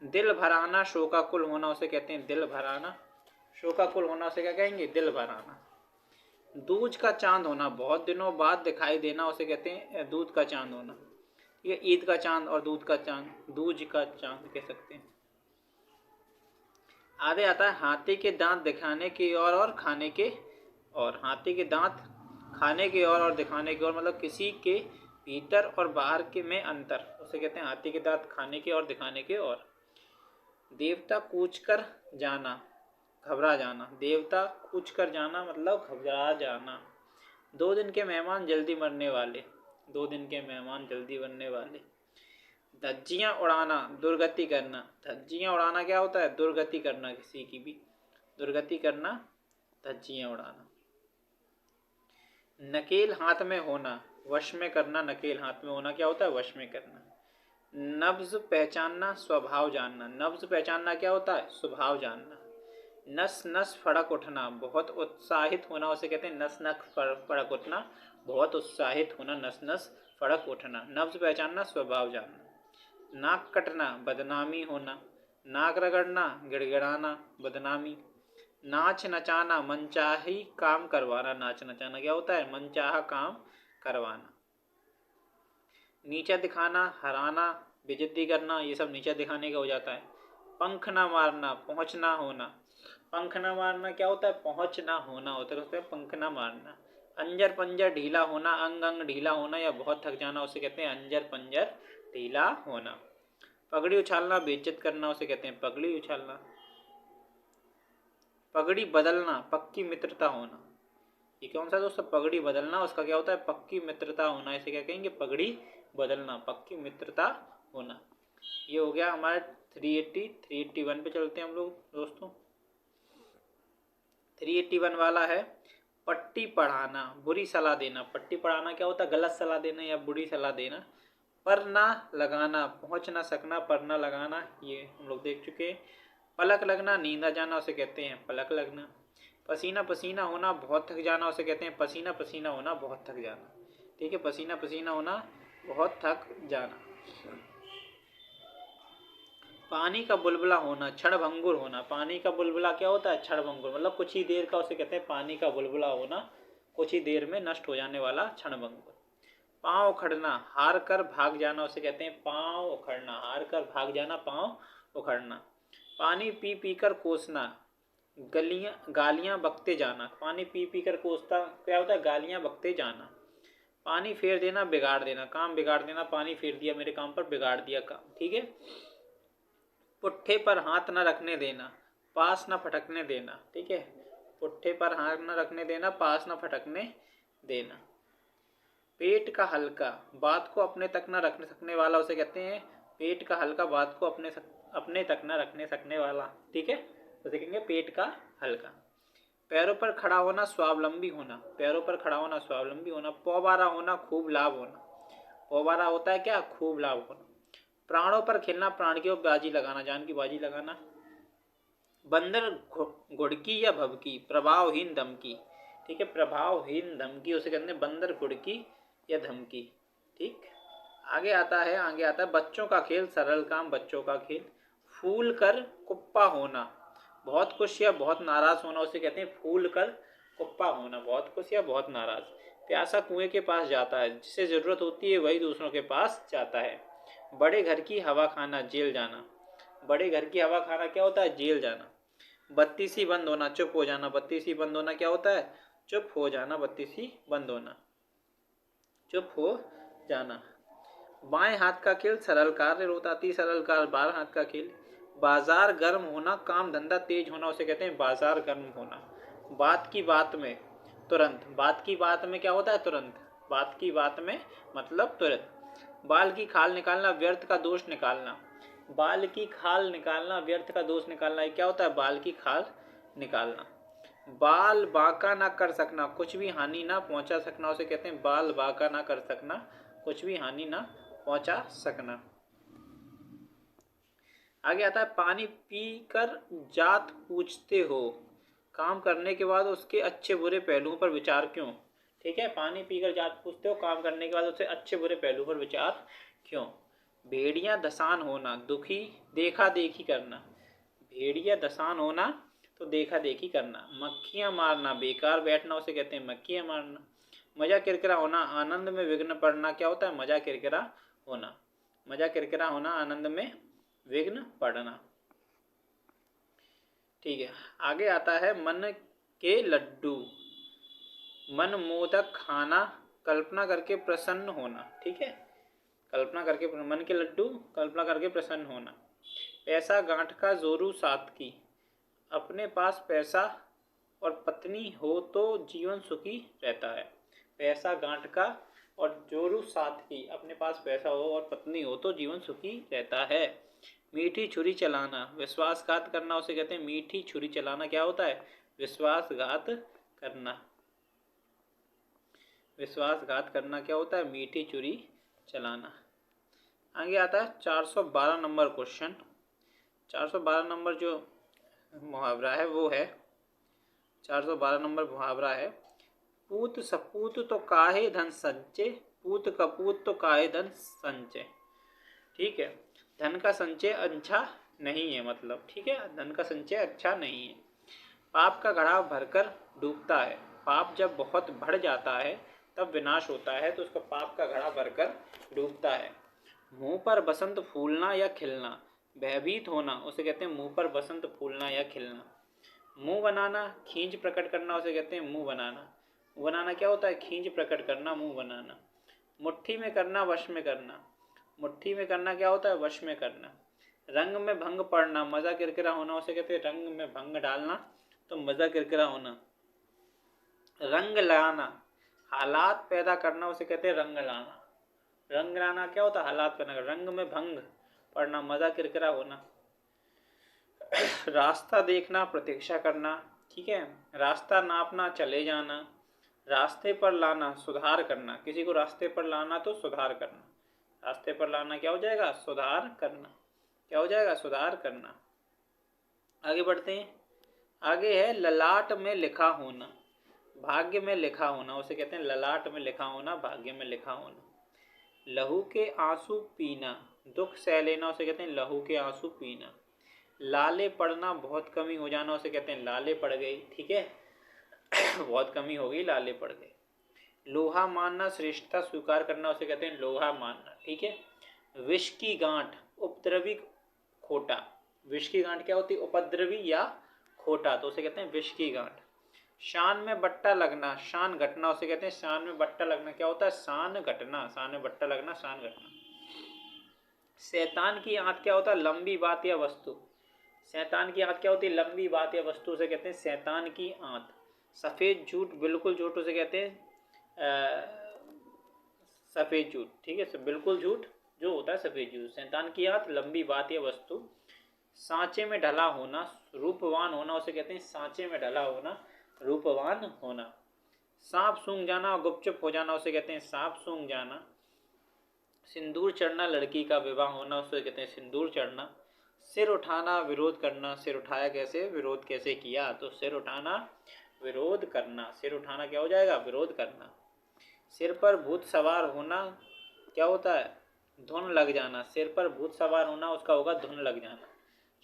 दिल भराना, शोकाकुल होना, उसे कहते हैं दिल भराना। शोकाकुल होना उसे क्या कहेंगे? दिल भराना। दूज का चांद होना, बहुत दिनों बाद दिखाई देना, उसे कहते हैं दूध का चांद होना। ये ईद का चांद और दूध का चांद, दूज का चांद कह सकते हैं। आगे आता है हाथी के दांत दिखाने की और खाने के और। हाथी के दांत खाने के और दिखाने के और, मतलब किसी के भीतर और बाहर के में अंतर, उसे कहते हैं हाथी के दांत खाने के और दिखाने के और। देवता कूच कर जाना, घबरा जाना। देवता कूच कर जाना मतलब घबरा जाना। 2 दिन के मेहमान जल्दी मरने वाले। 2 दिन के मेहमान जल्दी मरने वाले। धज्जियाँ उड़ाना, दुर्गति करना। धज्जियाँ उड़ाना क्या होता है? दुर्गति करना, किसी की भी दुर्गति करना, धज्जियाँ उड़ाना। नकेल हाथ में होना, वश में करना। नकेल हाथ में होना क्या होता है? वश में करना। नब्ज पहचानना, स्वभाव जानना। नब्ज पहचानना क्या होता है? स्वभाव जानना। नस नस फड़क उठना, बहुत उत्साहित होना, उसे कहते हैं नस नस फड़क उठना, बहुत उत्साहित होना, नस नस फड़क उठना। नब्ज पहचानना, स्वभाव जानना। नाक कटना, बदनामी होना। नाक रगड़ना, गिड़गिड़ाना, बदनामी। नाच नचाना, मनचाही काम करवाना। नाच नचाना क्या होता है? मनचाहा काम करवाना। नीचा दिखाना, हराना, बेइज्जती करना, ये सब नीचा दिखाने का हो जाता है। पंख ना मारना, पहुँच ना होना। पंख ना मारना क्या होता है? पहुँच ना होना होता है, उसमें पंख ना मारना। अंजर पंजर ढीला होना, अंग अंग ढीला होना या बहुत थक जाना, उसे कहते हैं अंजर पंजर ढीला होना। पगड़ी उछालना, बेइज्जत करना, उसे कहते हैं पगड़ी उछालना। पगड़ी बदलना, पक्की मित्रता होना। ये कौन सा दोस्तों? पगड़ी बदलना, उसका क्या होता है? पक्की मित्रता होना। इसे क्या कहेंगे? पगड़ी बदलना, पक्की मित्रता होना। ये हो गया हमारा 380। 381 पे चलते हैं हम लोग दोस्तों। 381 वाला है पट्टी पढ़ाना, बुरी सलाह देना। पट्टी पढ़ाना क्या होता है? गलत सलाह देना या बुरी सलाह देना। पर ना लगाना, पहुंच ना सकना, पर ना लगाना, ये हम लोग देख चुके हैं। पलक लगना, नींद आ जाना, उसे कहते हैं पलक लगना। पसीना पसीना होना, बहुत थक जाना, उसे कहते हैं पसीना पसीना होना, बहुत थक जाना। ठीक है, पसीना पसीना होना, बहुत थक जाना। पानी का बुलबुला होना, क्षणभंगुर होना। पानी का बुलबुला क्या होता है? क्षणभंगुर, मतलब कुछ ही देर का, उसे कहते हैं पानी का बुलबुला होना, कुछ ही देर में नष्ट हो जाने वाला, क्षणभंगुर। पाँव उखड़ना, हार कर भाग जाना, उसे कहते हैं पाँव उखड़ना, हार कर भाग जाना, पाँव उखड़ना। पानी पी पी कर कोसना, गालियाँ बकते जाना। पानी पी पी कर कोसता क्या होता है? गालियाँ बकते जाना। पानी फेर देना, बिगाड़ देना, काम बिगाड़ देना, पानी फेर दिया मेरे काम पर, बिगाड़ दिया काम। ठीक है। पुट्ठे पर हाथ न रखने देना, पास न फटकने देना। ठीक है, पुट्ठे पर हाथ न रखने देना, पास न फटकने देना। पेट का हल्का, बात को अपने तक न रख सकने वाला, उसे कहते हैं पेट का हल्का, बात को अपने तक न रखने सकने वाला। ठीक है, तो देखेंगे पेट का हल्का। पैरों पर खड़ा होना, स्वावलंबी होना। पैरों पर खड़ा होना, स्वावलंबी होना। पौबारा होना, खूब लाभ होना। पौबारा होता है क्या? खूब लाभ होना। प्राणों पर खेलना, प्राण की बाजी लगाना, जान की बाजी लगाना। बंदर घुड़की या भभकी, प्रभावहीन धमकी। ठीक है, प्रभावहीन धमकी, उसे कहते हैं बंदर घुड़की या धमकी। ठीक, आगे आता है बच्चों का खेल, सरल काम, बच्चों का खेल। फूल कर कुप्पा होना, बहुत खुश या बहुत नाराज होना, उसे कहते हैं फूल कर कुप्पा होना, बहुत खुश या बहुत नाराज। प्यासा कुएं के पास जाता है, जिसे जरूरत होती है वही दूसरों के पास जाता है। बड़े घर की हवा खाना, जेल जाना। बड़े घर की हवा खाना क्या होता है? जेल जाना। बत्ती सी बंद होना, चुप हो जाना। बत्ती सी बंद होना क्या होता है? चुप हो जाना। बत्ती सी बंद होना, चुप हो जाना। बाएं हाथ का खेल, सरल कार्य, रोताती सरल कार्य, बाएं हाथ का खेल। बाजार गर्म होना, काम धंधा तेज होना, उसे कहते हैं बाजार गर्म होना। बात की बात में तुरंत, बात की बात में क्या होता है? तुरंत। बात की बात में मतलब तुरंत। बाल की खाल निकालना, व्यर्थ का दोष निकालना। बाल की खाल निकालना, व्यर्थ का दोष निकालना, ये क्या होता है? बाल की खाल निकालना। बाल बांका ना कर सकना, कुछ भी हानि ना पहुंचा सकना, उसे कहते हैं बाल बांका ना कर सकना, कुछ भी हानि ना पहुंचा सकना। आगे आता है पानी पी कर जात पूछते हो, काम करने के बाद उसके अच्छे बुरे पहलुओं पर विचार क्यों? ठीक है, पानी पीकर जात पूछते हो, काम करने के बाद उससे अच्छे बुरे पहलुओं पर विचार क्यों? भेड़िया दसान होना, दुखी देखा देखी करना। भेड़िया दसान होना तो देखा देखी करना। मक्खियां मारना, बेकार बैठना, उसे कहते हैं मक्खियां मारना। मजा किरकिरा होना, आनंद में विघ्न पड़ना, क्या होता है? मजा किरकिरा होना। मजा किरकिरा होना, आनंद में विघ्न पड़ना। ठीक है, आगे आता है मन के लड्डू, मन मोदक खाना, कल्पना करके प्रसन्न होना। ठीक है, कल्पना करके, मन के लड्डू, कल्पना करके प्रसन्न होना। पैसा गांठ का, जोरू साथ की। अपने पास पैसा और पत्नी हो तो जीवन सुखी रहता है। पैसा गांठ का और जोरू साथ की, अपने पास पैसा हो और पत्नी हो तो जीवन सुखी रहता है। मीठी छुरी चलाना, विश्वासघात करना, उसे कहते हैं मीठी छुरी चलाना, क्या होता है? विश्वासघात करना। विश्वासघात करना क्या होता है? मीठी छुरी चलाना। आगे आता है 412 नंबर क्वेश्चन। 412 नंबर जो मुहावरा है वो है, 412 नंबर मुहावरा है, पूत सपूत तो काहे धन संचय, पूत कपूत तो काहे धन संचय। ठीक है, धन का संचय अच्छा नहीं है, मतलब ठीक है, धन का संचय अच्छा नहीं है। पाप का घड़ा भरकर डूबता है, पाप जब बहुत बढ़ जाता है तब विनाश होता है, तो उसका पाप का घड़ा भरकर डूबता है। मुंह पर बसंत फूलना या खिलना, भयभीत होना, उसे कहते हैं मुंह पर बसंत फूलना या खिलना। मुंह बनाना, खींच प्रकट करना, उसे कहते हैं मुंह बनाना। मुंह बनाना क्या होता है? खींच प्रकट करना, मुंह बनाना। मुट्ठी में करना, वश में करना। मुट्ठी में करना क्या होता है? वश में करना। रंग में भंग पड़ना, मजा किरकिरा होना, उसे कहते हैं रंग में भंग डालना, तो मजा किरकिरा होना। रंग लाना, हालात पैदा करना, उसे कहते हैं रंग लाना। रंग लाना क्या होता है? हालात पैदा करना। रंग में भंग पड़ना, मजा किरकिरा होना। रास्ता देखना, प्रतीक्षा करना। ठीक है, रास्ता नापना, चले जाना। रास्ते पर लाना, सुधार करना, किसी को रास्ते पर लाना तो सुधार करना। रास्ते पर लाना क्या हो जाएगा? सुधार करना। क्या हो जाएगा? सुधार करना। आगे बढ़ते हैं। आगे है ललाट में लिखा होना, भाग्य में लिखा होना, उसे कहते हैं ललाट में लिखा होना, भाग्य में लिखा होना। लहू के आंसू पीना, दुख सह लेना, उसे कहते हैं लहू के आंसू पीना। लाले पड़ना, बहुत कमी हो जाना, उसे कहते हैं लाले पड़ गई, ठीक है। बहुत कमी हो गई, लाले पड़ गए। लोहा मानना, श्रेष्ठता स्वीकार करना, उसे कहते हैं लोहा मानना, ठीक है। विष की गांठ, उपद्रवी खोटा। विष की गांठ क्या होती है? उपद्रवी या खोटा, तो उसे कहते हैं विष की गांठ। शान में बट्टा लगना, शान घटना, उसे कहते हैं शान में बट्टा लगना। क्या होता है? शान घटना, शान में बट्टा लगना, शान घटना। शैतान की आंत क्या होता है? लंबी बात या वस्तु। शैतान की आंत क्या होती है? लंबी बात या वस्तु, उसे कहते हैं शैतान की आंत। सफेद झूठ, बिल्कुल झूठ, उसे कहते हैं सफेद झूठ, ठीक है। बिल्कुल झूठ जो होता है सफेद झूठ। शैतान की आंत, लंबी बात या वस्तु। सांचे में ढला होना, रूपवान होना, उसे कहते हैं सांचे में ढला होना, रूपवान होना। सांप सूंघ जाना और गुपचुप हो जाना, उसे कहते हैं सांप सूंघ जाना। सिंदूर चढ़ना, लड़की का विवाह होना, उसे कहते हैं सिंदूर चढ़ना। सिर उठाना, विरोध करना। सिर उठाया कैसे? विरोध कैसे किया? तो सिर उठाना, विरोध करना। सिर उठाना क्या हो जाएगा? विरोध करना। सिर पर भूत सवार होना, क्या होता है? धुन लग जाना। सिर पर भूत सवार होना, उसका होगा धुन लग जाना।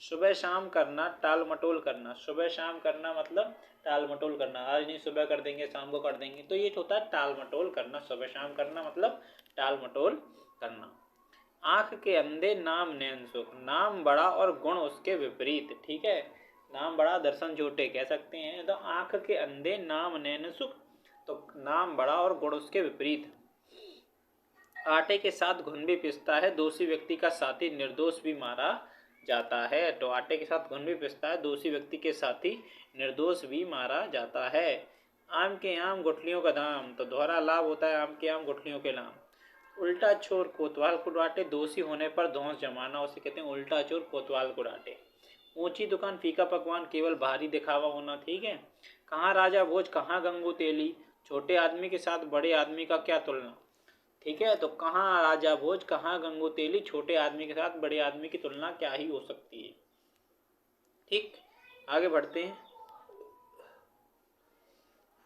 सुबह शाम करना, टाल मटोल करना। सुबह शाम करना मतलब टाल मटोल करना, आज नहीं सुबह कर देंगे, शाम को कर देंगे, तो ये होता है टाल मटोल करना। सुबह शाम करना मतलब टाल मटोल करना। आंख के अंधे नाम नैन सुख, नाम बड़ा और गुण उसके विपरीत, ठीक है। नाम बड़ा दर्शन छोटे कह सकते हैं। तो आंख के अंधे नाम नैन सुख, तो नाम बड़ा और गुण उसके विपरीत। आटे के साथ घुन भी पिसता है, दोषी व्यक्ति का साथी निर्दोष भी मारा जाता है। तो आटे के साथ घुन भी पिसता है, दोषी व्यक्ति के साथी निर्दोष भी मारा जाता है। आम के आम, गुठलियों का दाम, तो दोहरा लाभ होता है आम के आम, गुठलियों के नाम। उल्टा चोर कोतवाल को डांटे, दोषी होने पर धौंस जमाना, उसे कहते हैं उल्टा चोर कोतवाल को डांटे। ऊंची दुकान, फीका पकवान, केवल बाहरी दिखावा होना, ठीक है। कहाँ राजा भोज, कहाँ गंगू तेली, छोटे आदमी के साथ बड़े आदमी का क्या तुलना, ठीक है। तो कहाँ राजा भोज, कहाँ गंगू तेली, छोटे आदमी के साथ बड़े आदमी की तुलना क्या ही हो सकती है, ठीक। आगे बढ़ते हैं,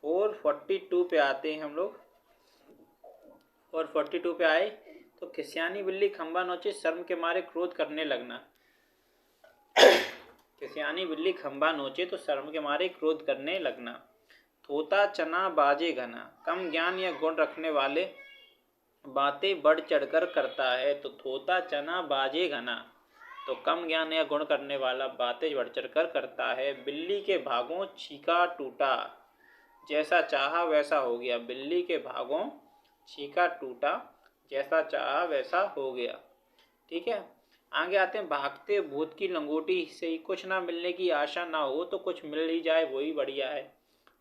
442 पे आते हैं हम लोग। 442 पे आए तो खिसियानी बिल्ली खंबा नोचे, शर्म के मारे क्रोध करने लगना। खिसियानी बिल्ली खंबा नोचे तो शर्म के मारे क्रोध करने लगना। थोता चना बाजे घना, कम ज्ञान या गुण रखने वाले बातें बढ़ चढ़कर करता है। तो थोता चना बाजे घना, तो कम ज्ञान या गुण करने वाला बातें बढ़ चढ़कर करता है। बिल्ली के भागों छीका टूटा, जैसा चाहा वैसा हो गया। बिल्ली के भागों छीका टूटा, जैसा चाहा वैसा हो गया, ठीक है। आगे आते हैं, भागते भूत की लंगोटी से ही कुछ ना मिलने की आशा ना हो तो कुछ मिल ही जाए वही बढ़िया है,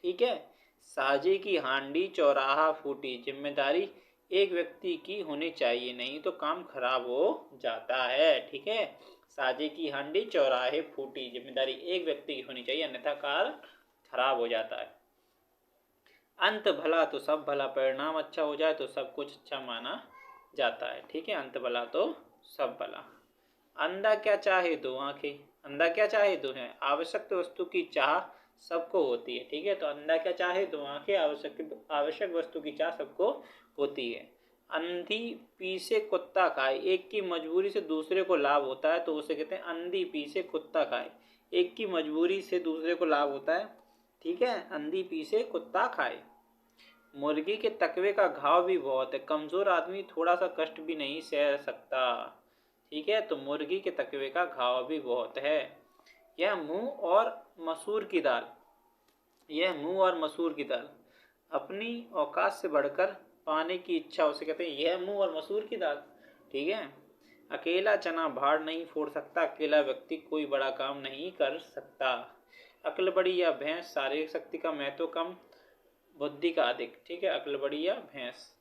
ठीक है। साजे की हांडी चौराहा फूटी, जिम्मेदारी एक व्यक्ति की होनी चाहिए, नहीं तो काम खराब हो जाता है, ठीक है। साजे की हांडी चौराहे फूटी, जिम्मेदारी एक व्यक्ति की होनी चाहिए, अन्यथा कार्य खराब हो जाता है। अंत भला तो सब भला, परिणाम अच्छा हो जाए तो सब कुछ अच्छा माना जाता है, ठीक है। अंत भला तो सब भला। अंधा क्या चाहे दो आंखें, अंधा क्या चाहे दो है, आवश्यक वस्तु की चाह सबको होती है, ठीक है। तो अंधा क्या चाहे दो आंखें, आवश्यक वस्तु की चाह सबको होती है। अंधी पी से कुत्ता खाए, एक की मजबूरी से दूसरे को लाभ होता है, तो उसे कहते हैं अंधी पी से कुत्ता खाए, एक की मजबूरी से दूसरे को लाभ होता है, ठीक है। अंधी पी से कुत्ता खाए। मुर्गी के तकवे का घाव भी बहुत है, कमजोर आदमी थोड़ा सा कष्ट भी नहीं सह सकता, ठीक है। तो मुर्गी के तकवे का घाव भी बहुत है। यह मूंग और मसूर की दाल, यह मूंग और मसूर की दाल, अपनी औकात से बढ़कर पाने की इच्छा, उसे कहते हैं यह मूंग और मसूर की दाल, ठीक है। अकेला चना भाड़ नहीं फोड़ सकता, अकेला व्यक्ति कोई बड़ा काम नहीं कर सकता। अक्ल बड़ी या भैंस, शारीरिक शक्ति का महत्व कम, बुद्धि का अधिक, ठीक है। अक्ल बड़ी या भैंस।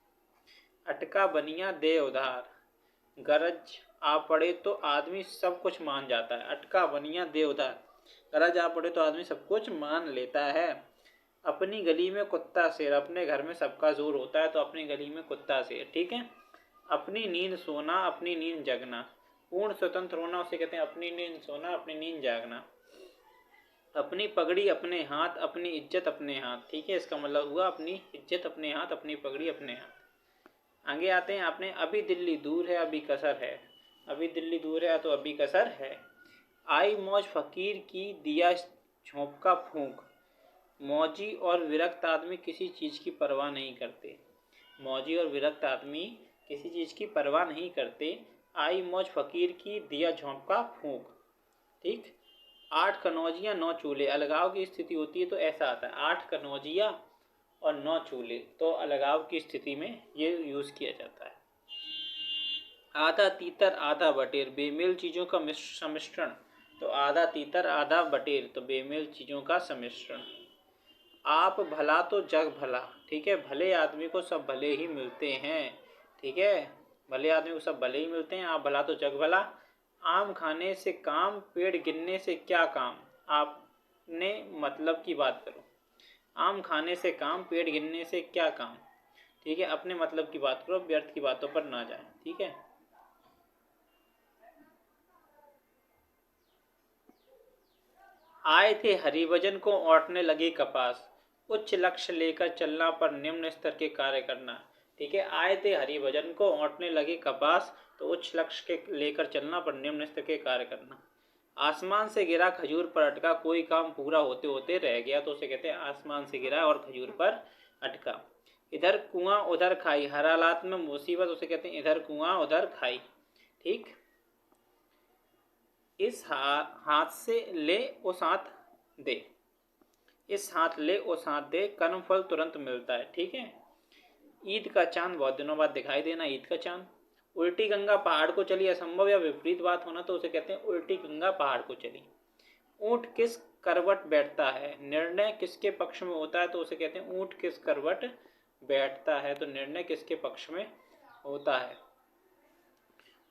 अटका बनिया दे उधार, गरज आ पड़े तो आदमी सब कुछ मान जाता है। अटका बनिया दे उधार, गरज आ पड़े तो आदमी सब कुछ मान लेता है। अपनी गली में कुत्ता शेर, अपने घर में सबका जोर होता है, तो अपनी गली में कुत्ता शेर, ठीक है। अपनी नींद सोना, अपनी नींद जगना, पूर्ण स्वतंत्र होना, उसे कहते हैं अपनी नींद सोना, अपनी नींद जागना। अपनी पगड़ी अपने हाथ, अपनी इज्जत अपने हाथ। ठीक है, इसका मतलब हुआ अपनी इज्जत अपने हाथ, अपनी पगड़ी अपने हाथ। आगे आते हैं आपने, अभी दिल्ली दूर है अभी कसर है। अभी दिल्ली दूर है तो अभी कसर है। आई मौज फकीर की दिया झोंपका फूंक। मौजी और विरक्त आदमी किसी चीज़ की परवाह नहीं करते। मौजी और विरक्त आदमी किसी चीज़ की परवाह नहीं करते। आई मौज फकीर की दिया झोंपका फूंक। ठीक, 8 कनौजियाँ 9 चूल्हे, अलगाव की स्थिति होती है तो ऐसा आता है, 8 कनौजियाँ और 9 चूल्हे, तो अलगाव की स्थिति में ये यूज़ किया जाता है। आधा तीतर आधा बटेर, बेमेल चीज़ों का सम्मिश्रण। तो आधा तीतर आधा बटेर, तो बेमेल चीज़ों का सम्मिश्रण। आप भला तो जग भला। ठीक है, भले आदमी को सब भले ही मिलते हैं। ठीक है, भले आदमी को सब भले ही मिलते हैं। आप भला तो जग भला। आम खाने से काम, पेड़ गिनने से क्या काम। आपने मतलब की बात करो। आम खाने से काम, पेड़ गिनने से क्या काम। ठीक है, अपने मतलब की बात करो, व्यर्थ की बातों पर ना जाए। ठीक है, आए थे हरिभजन को औंटने लगे कपास। उच्च लक्ष्य लेकर चलना पर निम्न स्तर के कार्य करना। ठीक है, आए थे हरिभजन को औंटने लगे कपास, तो उच्च लक्ष्य के लेकर चलना पर निम्न स्तर के कार्य करना। आसमान से गिरा खजूर पर अटका, कोई काम पूरा होते होते रह गया, तो उसे कहते हैं आसमान से गिरा और खजूर पर अटका। इधर कुआं उधर खाई, हर हालात में मुसीबत, उसे कहते हैं इधर कुआं उधर खाई। ठीक, इस हाथ से ले उस हाथ दे, इस हाथ ले उस हाथ दे, कर्म फल तुरंत मिलता है। ठीक है, ईद का चांद बहुत दिनों बाद दिखाई देना, ईद का चांद। उल्टी गंगा पहाड़ को चली, असंभव या विपरीत बात होना, तो उसे कहते हैं उल्टी गंगा पहाड़ को चली। ऊंट किस करवट बैठता है, निर्णय किसके पक्ष में होता है, तो उसे कहते हैं ऊंट किस करवट बैठता है, तो निर्णय किसके पक्ष में होता है।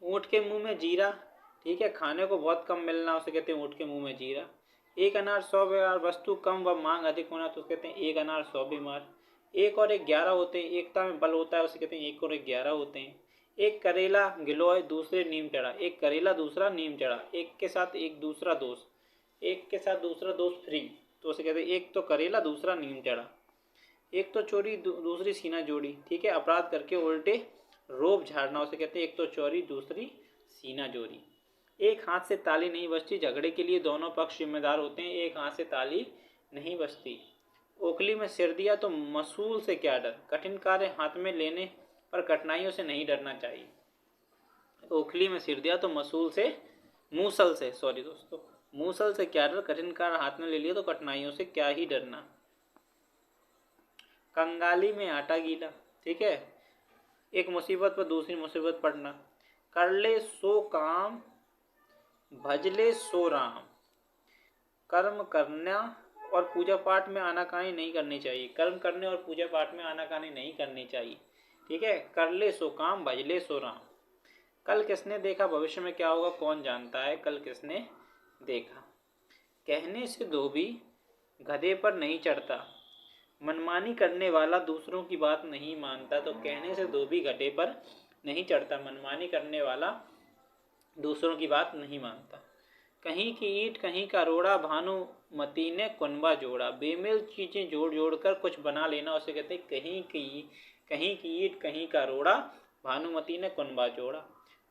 ऊँट के मुंह में जीरा। ठीक है, खाने को बहुत कम मिलना, उसे कहते हैं ऊँट के मुंह में जीरा। एक अनार 100 बीमार, वस्तु कम व मांग अधिक होना, तो उसे कहते हैं एक अनार 100 बीमार। एक और एक 11 होते हैं, एकता में बल होता है, उसे कहते हैं एक और एक 11 होते हैं। एक करेला गिलोय दूसरे नीम चढ़ा, एक करेला दूसरा नीम चढ़ा, एक के साथ एक दूसरा दोस्त, एक के साथ दूसरा दोस्त फ्री, तो उसे कहते हैं एक तो करेला दूसरा नीम चढ़ा। एक तो चोरी दूसरी सीना जोड़ी। ठीक है, अपराध करके उल्टे रोब झाड़ना, उसे कहते हैं एक तो चोरी दूसरी सीना जोड़ी। एक हाथ से ताली नहीं बजती, झगड़े के लिए दोनों पक्ष जिम्मेदार होते हैं, एक हाथ से ताली नहीं बजती। ओखली में सिर दिया तो मसूल से क्या डर, कठिन कार्य हाथ में लेने पर कठिनाइयों से नहीं डरना चाहिए। ओखली में सिर दिया तो मसूल से, मूसल से, सॉरी दोस्तों, मूसल से क्या डर, कठिन कार्य हाथ में ले लिया तो कठिनाइयों से क्या ही डरना। कंगाली में आटा गीला। ठीक है, एक मुसीबत पर दूसरी मुसीबत पड़ना। कर ले सो काम भजले सो राम। कर्म करना और पूजा पाठ में आनाकानी नहीं करनी चाहिए, कर्म करने और पूजा पाठ में आनाकानी नहीं करनी चाहिए। ठीक है, कर ले सो काम भजले सो राम। कल किसने देखा भविष्य में क्या होगा कौन जानता है, कल किसने देखा। कहने से धोबी गधे पर नहीं चढ़ता, मनमानी करने वाला दूसरों की बात नहीं मानता, तो कहने से धोबी गधे पर नहीं चढ़ता, मनमानी करने वाला दूसरों की बात नहीं मानता। कहीं की ईंट कहीं का रोड़ा, भानुमती ने कुनबा जोड़ा। बेमेल चीज़ें जोड़ जोड़ कर कुछ बना लेना, उसे कहते हैं कहीं की ईंट कहीं का रोड़ा, भानुमती ने कुनबा जोड़ा।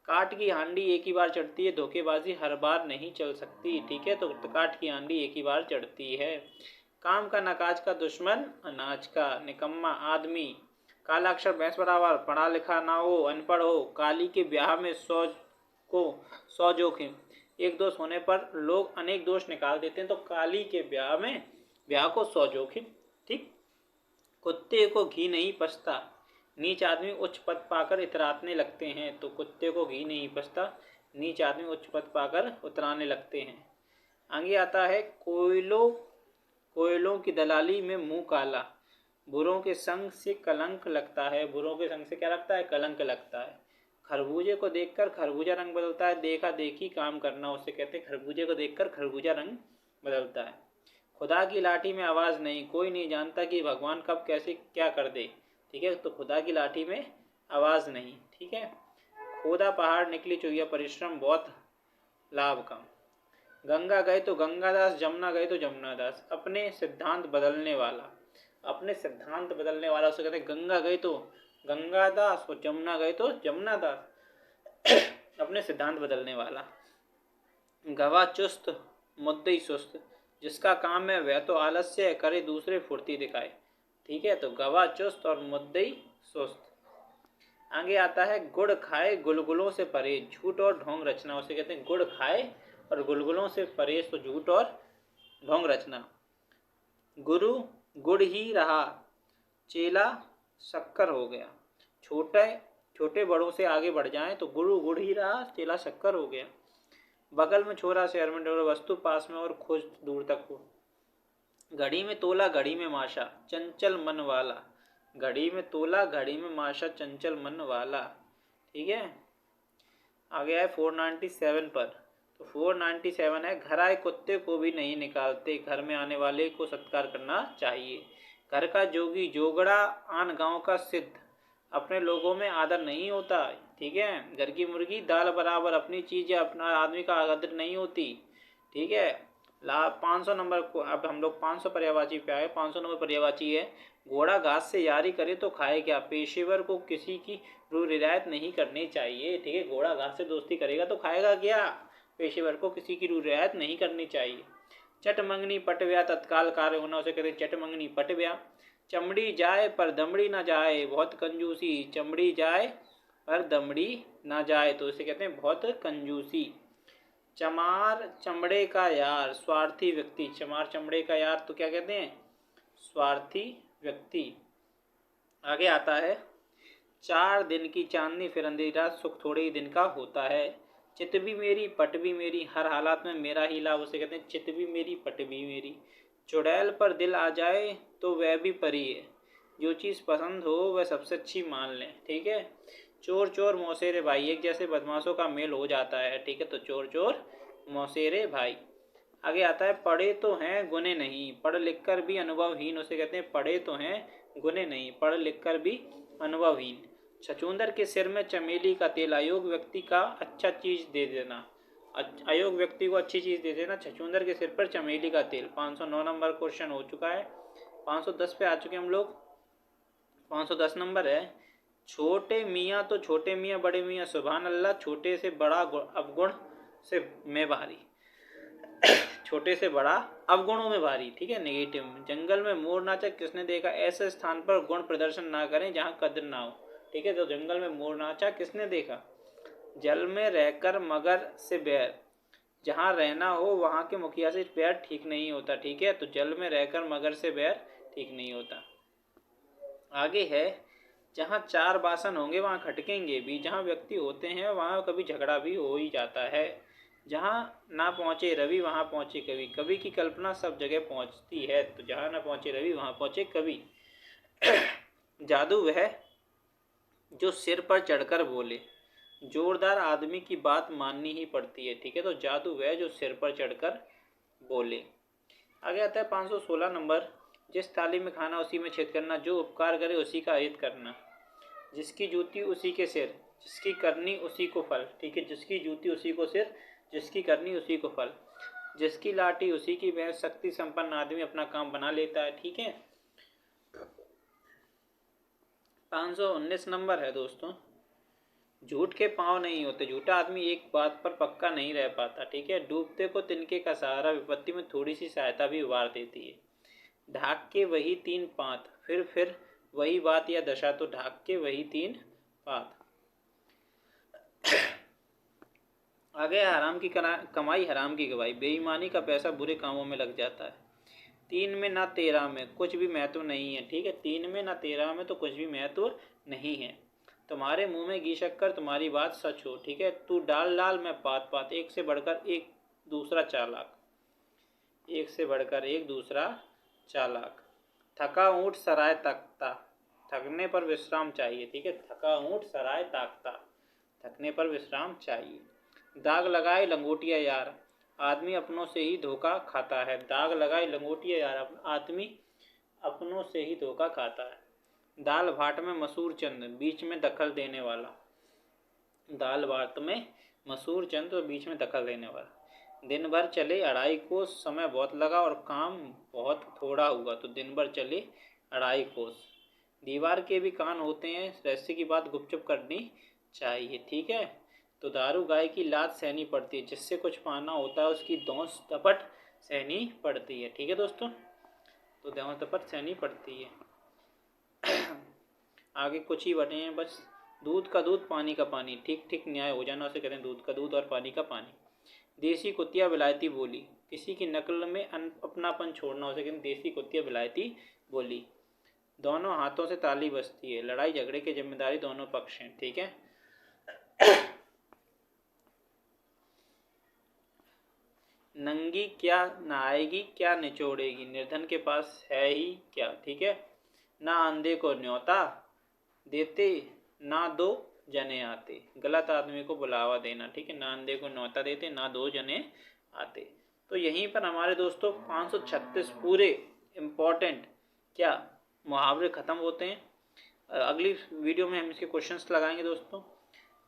काट की हांडी एक ही बार चढ़ती है, धोखेबाजी हर बार नहीं चल सकती। ठीक है, तो काट की हांडी एक ही बार चढ़ती है। काम का नकाज का दुश्मन अनाज का, निकम्मा आदमी। काला अक्षर भैंस बराबर, पढ़ा लिखा ना हो अनपढ़ हो। काली के ब्याह में 100 जोखिम, एक दोष होने पर लोग अनेक दोष निकाल देते हैं, तो काली के ब्याह को 100 जोखिम। ठीक, कुत्ते को घी नहीं पचता, नीच आदमी उच्च पद पाकर इतराने लगते हैं, तो कुत्ते को घी नहीं पचता, नीच आदमी उच्च पद पाकर उतराने लगते हैं। आगे आता है कोयलों की दलाली में मुंह काला, बुरों के संग से कलंक लगता है। बुरों के संग से क्या लगता है, कलंक लगता है। खरबूजे को देखकर खरबूजा रंग बदलता है, देखा देखी काम करना, उसे कहते हैं खरबूजे को देखकर खरबूजा रंग बदलता है। खुदा की लाठी में आवाज़ नहीं, कोई नहीं जानता कि भगवान कब कैसे क्या कर दे। ठीक है, तो खुदा की लाठी में आवाज़ नहीं। ठीक है, खोदा पहाड़ निकली चुहिया, परिश्रम बहुत लाभ कम। गंगा गए तो गंगादास, जमुना गए तो जमुनादास। अपने सिद्धांत बदलने वाला, अपने सिद्धांत बदलने वाला उसे कहते हैं गंगा गए तो गंगादास और जमुना गए तो जमुनादास। अपने सिद्धांत बदलने वाला। गवाह चुस्त मुद्दई सुस्त, जिसका काम है वह तो आलस्य करे दूसरे फुर्ती दिखाए। ठीक है, तो गवाह चुस्त और मुद्दई सुस्त। आगे आता है गुड़ खाए गुलगुलों से परहेज, झूठ और ढोंग रचना। उसे कहते हैं गुड़ खाए और गुलगुलों से परहेज तो झूठ और ढोंग रचना। गुरु गुड़ ही रहा, चेला शक्कर हो गया। छोटे छोटे बड़ों से आगे बढ़ जाएं तो गुरु गुड़ ही रहा, चेला शक्कर हो गया। बगल में छोरा शहर में डोरा, वस्तु पास में और खोज दूर तक हो। घड़ी में तोला घड़ी में माशा, चंचल मन वाला। घड़ी में तोला घड़ी में माशा, चंचल मन वाला। ठीक है, आगे आए 497 पर। तो 497 है, घर आए कुत्ते को भी नहीं निकालते, घर में आने वाले को सत्कार करना चाहिए। घर का जोगी जोगड़ा आन गांव का सिद्ध, अपने लोगों में आदर नहीं होता। ठीक है, घर की मुर्गी दाल बराबर, अपनी चीज या अपना आदमी का आदर नहीं होती। ठीक है, 500 नंबर को अब हम लोग 500 पर्यायवाची पे आए। 500 नंबर पर्यायवाची है, घोड़ा घास से यारी करे तो खाए क्या, पेशेवर को किसी की रियायत नहीं करनी चाहिए। ठीक है, घोड़ा घास से दोस्ती करेगा तो खाएगा क्या, पेशेवर को किसी की रियायत नहीं करनी चाहिए। चट मंगनी पटव्या, तत्काल कार्य होना, उसे कहते हैं चट मंगनी पटव्या। चमड़ी जाए पर दमड़ी ना जाए, बहुत कंजूसी। चमड़ी जाए पर दमड़ी ना जाए तो उसे कहते हैं बहुत कंजूसी। चमार चमड़े का यार, स्वार्थी व्यक्ति। चमार चमड़े का यार तो क्या कहते हैं, स्वार्थी व्यक्ति। आगे आता है, 4 दिन की चांदनी फिर अंधेरा, सुख थोड़े ही दिन का होता है। चित भी मेरी पट भी मेरी, हर हालात में मेरा ही लाभ, उसे कहते हैं चित भी मेरी पट भी मेरी। चुड़ैल पर दिल आ जाए तो वह भी परी है, जो चीज़ पसंद हो वह सबसे अच्छी मान लें। ठीक है, चोर चोर मौसेरे भाई, एक जैसे बदमाशों का मेल हो जाता है। ठीक है, तो चोर चोर मौसेरे भाई। आगे आता है, पढ़े तो हैं गुने नहीं, पढ़ लिख कर भी अनुभवहीन। उसे कहते हैं पढ़े तो हैं गुने नहीं, पढ़ लिख कर भी अनुभवहीन। छछूंदर के सिर में चमेली का तेल, अयोग व्यक्ति का अच्छा चीज दे देना। अयोग व्यक्ति को अच्छी चीज दे देना, छछूंदर के सिर पर चमेली का तेल। 509 नंबर क्वेश्चन हो चुका है। 510 पे आ चुके हम लोग। 510 नंबर है, छोटे मियाँ तो छोटे मियाँ बड़े मियाँ सुभान अल्लाह, छोटे से बड़ा अवगुण से मैं भारी। छोटे से बड़ा अवगुणों में भारी। ठीक है, नेगेटिव। जंगल में मोर नाचा किसने देखा, ऐसे स्थान पर गुण प्रदर्शन ना करें जहाँ कद्र ना हो। ठीक है, तो जंगल में मोर नाचा किसने देखा। जल में रहकर मगर से बैर, जहाँ रहना हो वहाँ के मुखिया से बैर ठीक नहीं होता। ठीक है, तो जल में रहकर मगर से बैर ठीक नहीं होता। आगे है, जहाँ 4 बासन होंगे वहाँ खटकेंगे भी, जहाँ व्यक्ति होते हैं वहाँ कभी झगड़ा भी हो ही जाता है। जहाँ ना पहुँचे रवि वहाँ पहुँचे कवि, कवि की कल्पना सब जगह पहुँचती है, तो जहाँ ना पहुँचे रवि वहाँ पहुँचे कवि। जादू वह जो सिर पर चढ़कर बोले, जोरदार आदमी की बात माननी ही पड़ती है। ठीक है, तो जादू वह जो सिर पर चढ़कर बोले। आगे आता है 516 नंबर, जिस थाली में खाना उसी में छेद करना, जो उपकार करे उसी का हित करना। जिसकी जूती उसी के सिर, जिसकी करनी उसी को फल। ठीक है, जिसकी जूती उसी को सिर, जिसकी करनी उसी को फल। जिसकी लाठी उसी की भैंस, शक्ति संपन्न आदमी अपना काम बना लेता है। ठीक है, 519 नंबर है दोस्तों, झूठ के पाँव नहीं होते, झूठा आदमी एक बात पर पक्का नहीं रह पाता। ठीक है, डूबते को तिनके का सहारा, विपत्ति में थोड़ी सी सहायता भी उबार देती है। ढाक के वही 3 पात, फिर वही बात या दशा, तो ढाक के वही 3 पात। आगे हराम की कमाई हराम की गवाही, बेईमानी का पैसा बुरे कामों में लग जाता है। 3 में ना 13 में कुछ भी महत्व नहीं है। ठीक है, 3 में ना 13 में तो कुछ भी महत्व नहीं है। तुम्हारे मुंह में घी शक्कर, तुम्हारी बात सच हो। ठीक है, तू डाल डाल मैं पात पात, एक से बढ़कर एक दूसरा चालाक, एक से बढ़कर एक दूसरा चालाक। थका ऊँट सराय ताकता, थकने पर विश्राम चाहिए। ठीक है, थका ऊँट सराय ताकता, थकने पर विश्राम चाहिए। दाग लगाए लंगोटिया यार, आदमी अपनों से ही धोखा खाता है। दाग लगाए लंगोटिया यार, आदमी अपनों से ही धोखा खाता है। दाल भाट में मसूर चंद, बीच में दखल देने वाला। दाल भात में मसूर चंद, तो बीच में दखल देने वाला। दिन भर चले अढ़ाई कोस, समय बहुत लगा और काम बहुत थोड़ा हुआ। तो दिन भर चले अढ़ाई कोस। दीवार के भी कान होते हैं, रहस्य की बात गुपचुप करनी चाहिए। ठीक है, तो दारू गाय की लात सहनी पड़ती है, जिससे कुछ पाना होता है उसकी दौस दपट सहनी पड़ती है। ठीक है दोस्तों, तो दौस दपट सहनी पड़ती है। आगे कुछ ही बटे हैं बस। दूध का दूध पानी का पानी, ठीक ठीक न्याय हो जाना उसे कहते हैं दूध का दूध और पानी का पानी। देसी कुतिया विलायती बोली, किसी की नकल में अपनापन छोड़ना उसे कहते हैं देसी कुतिया विलायती बोली। दोनों हाथों से ताली बजती है, लड़ाई झगड़े की जिम्मेदारी दोनों पक्ष हैं। ठीक है, नंगी क्या नहाएगी क्या निचोड़ेगी, निर्धन के पास है ही क्या। ठीक है, ना अंधे को न्योता देते ना दो जने आते, गलत आदमी को बुलावा देना। ठीक है, ना अंधे को न्योता देते ना दो जने आते। तो यहीं पर हमारे दोस्तों 536 पूरे इम्पोर्टेंट क्या मुहावरे ख़त्म होते हैं। अगली वीडियो में हम इसके क्वेश्चंस लगाएंगे दोस्तों।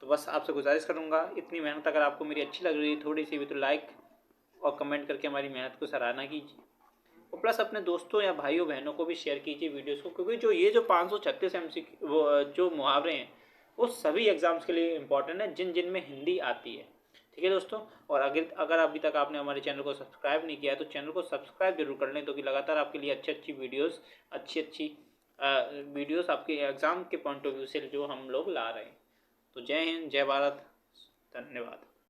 तो बस आपसे गुजारिश करूँगा, इतनी मेहनत अगर आपको मेरी अच्छी लग रही है थोड़ी सी भी, तो लाइक और कमेंट करके हमारी मेहनत को सराहना कीजिए, और प्लस अपने दोस्तों या भाइयों बहनों को भी शेयर कीजिए वीडियोस को, क्योंकि जो ये जो 536 वो जो मुहावरे हैं वो सभी एग्जाम्स के लिए इंपॉर्टेंट है, जिन जिन में हिंदी आती है। ठीक है दोस्तों, और अगर अभी तक आपने हमारे चैनल को सब्सक्राइब नहीं किया है तो चैनल को सब्सक्राइब जरूर कर लें, क्योंकि लगातार आपके लिए अच्छी वीडियोस आपके एग्ज़ाम के पॉइंट ऑफ व्यू से जो हम लोग ला रहे हैं। तो जय हिंद, जय भारत, धन्यवाद।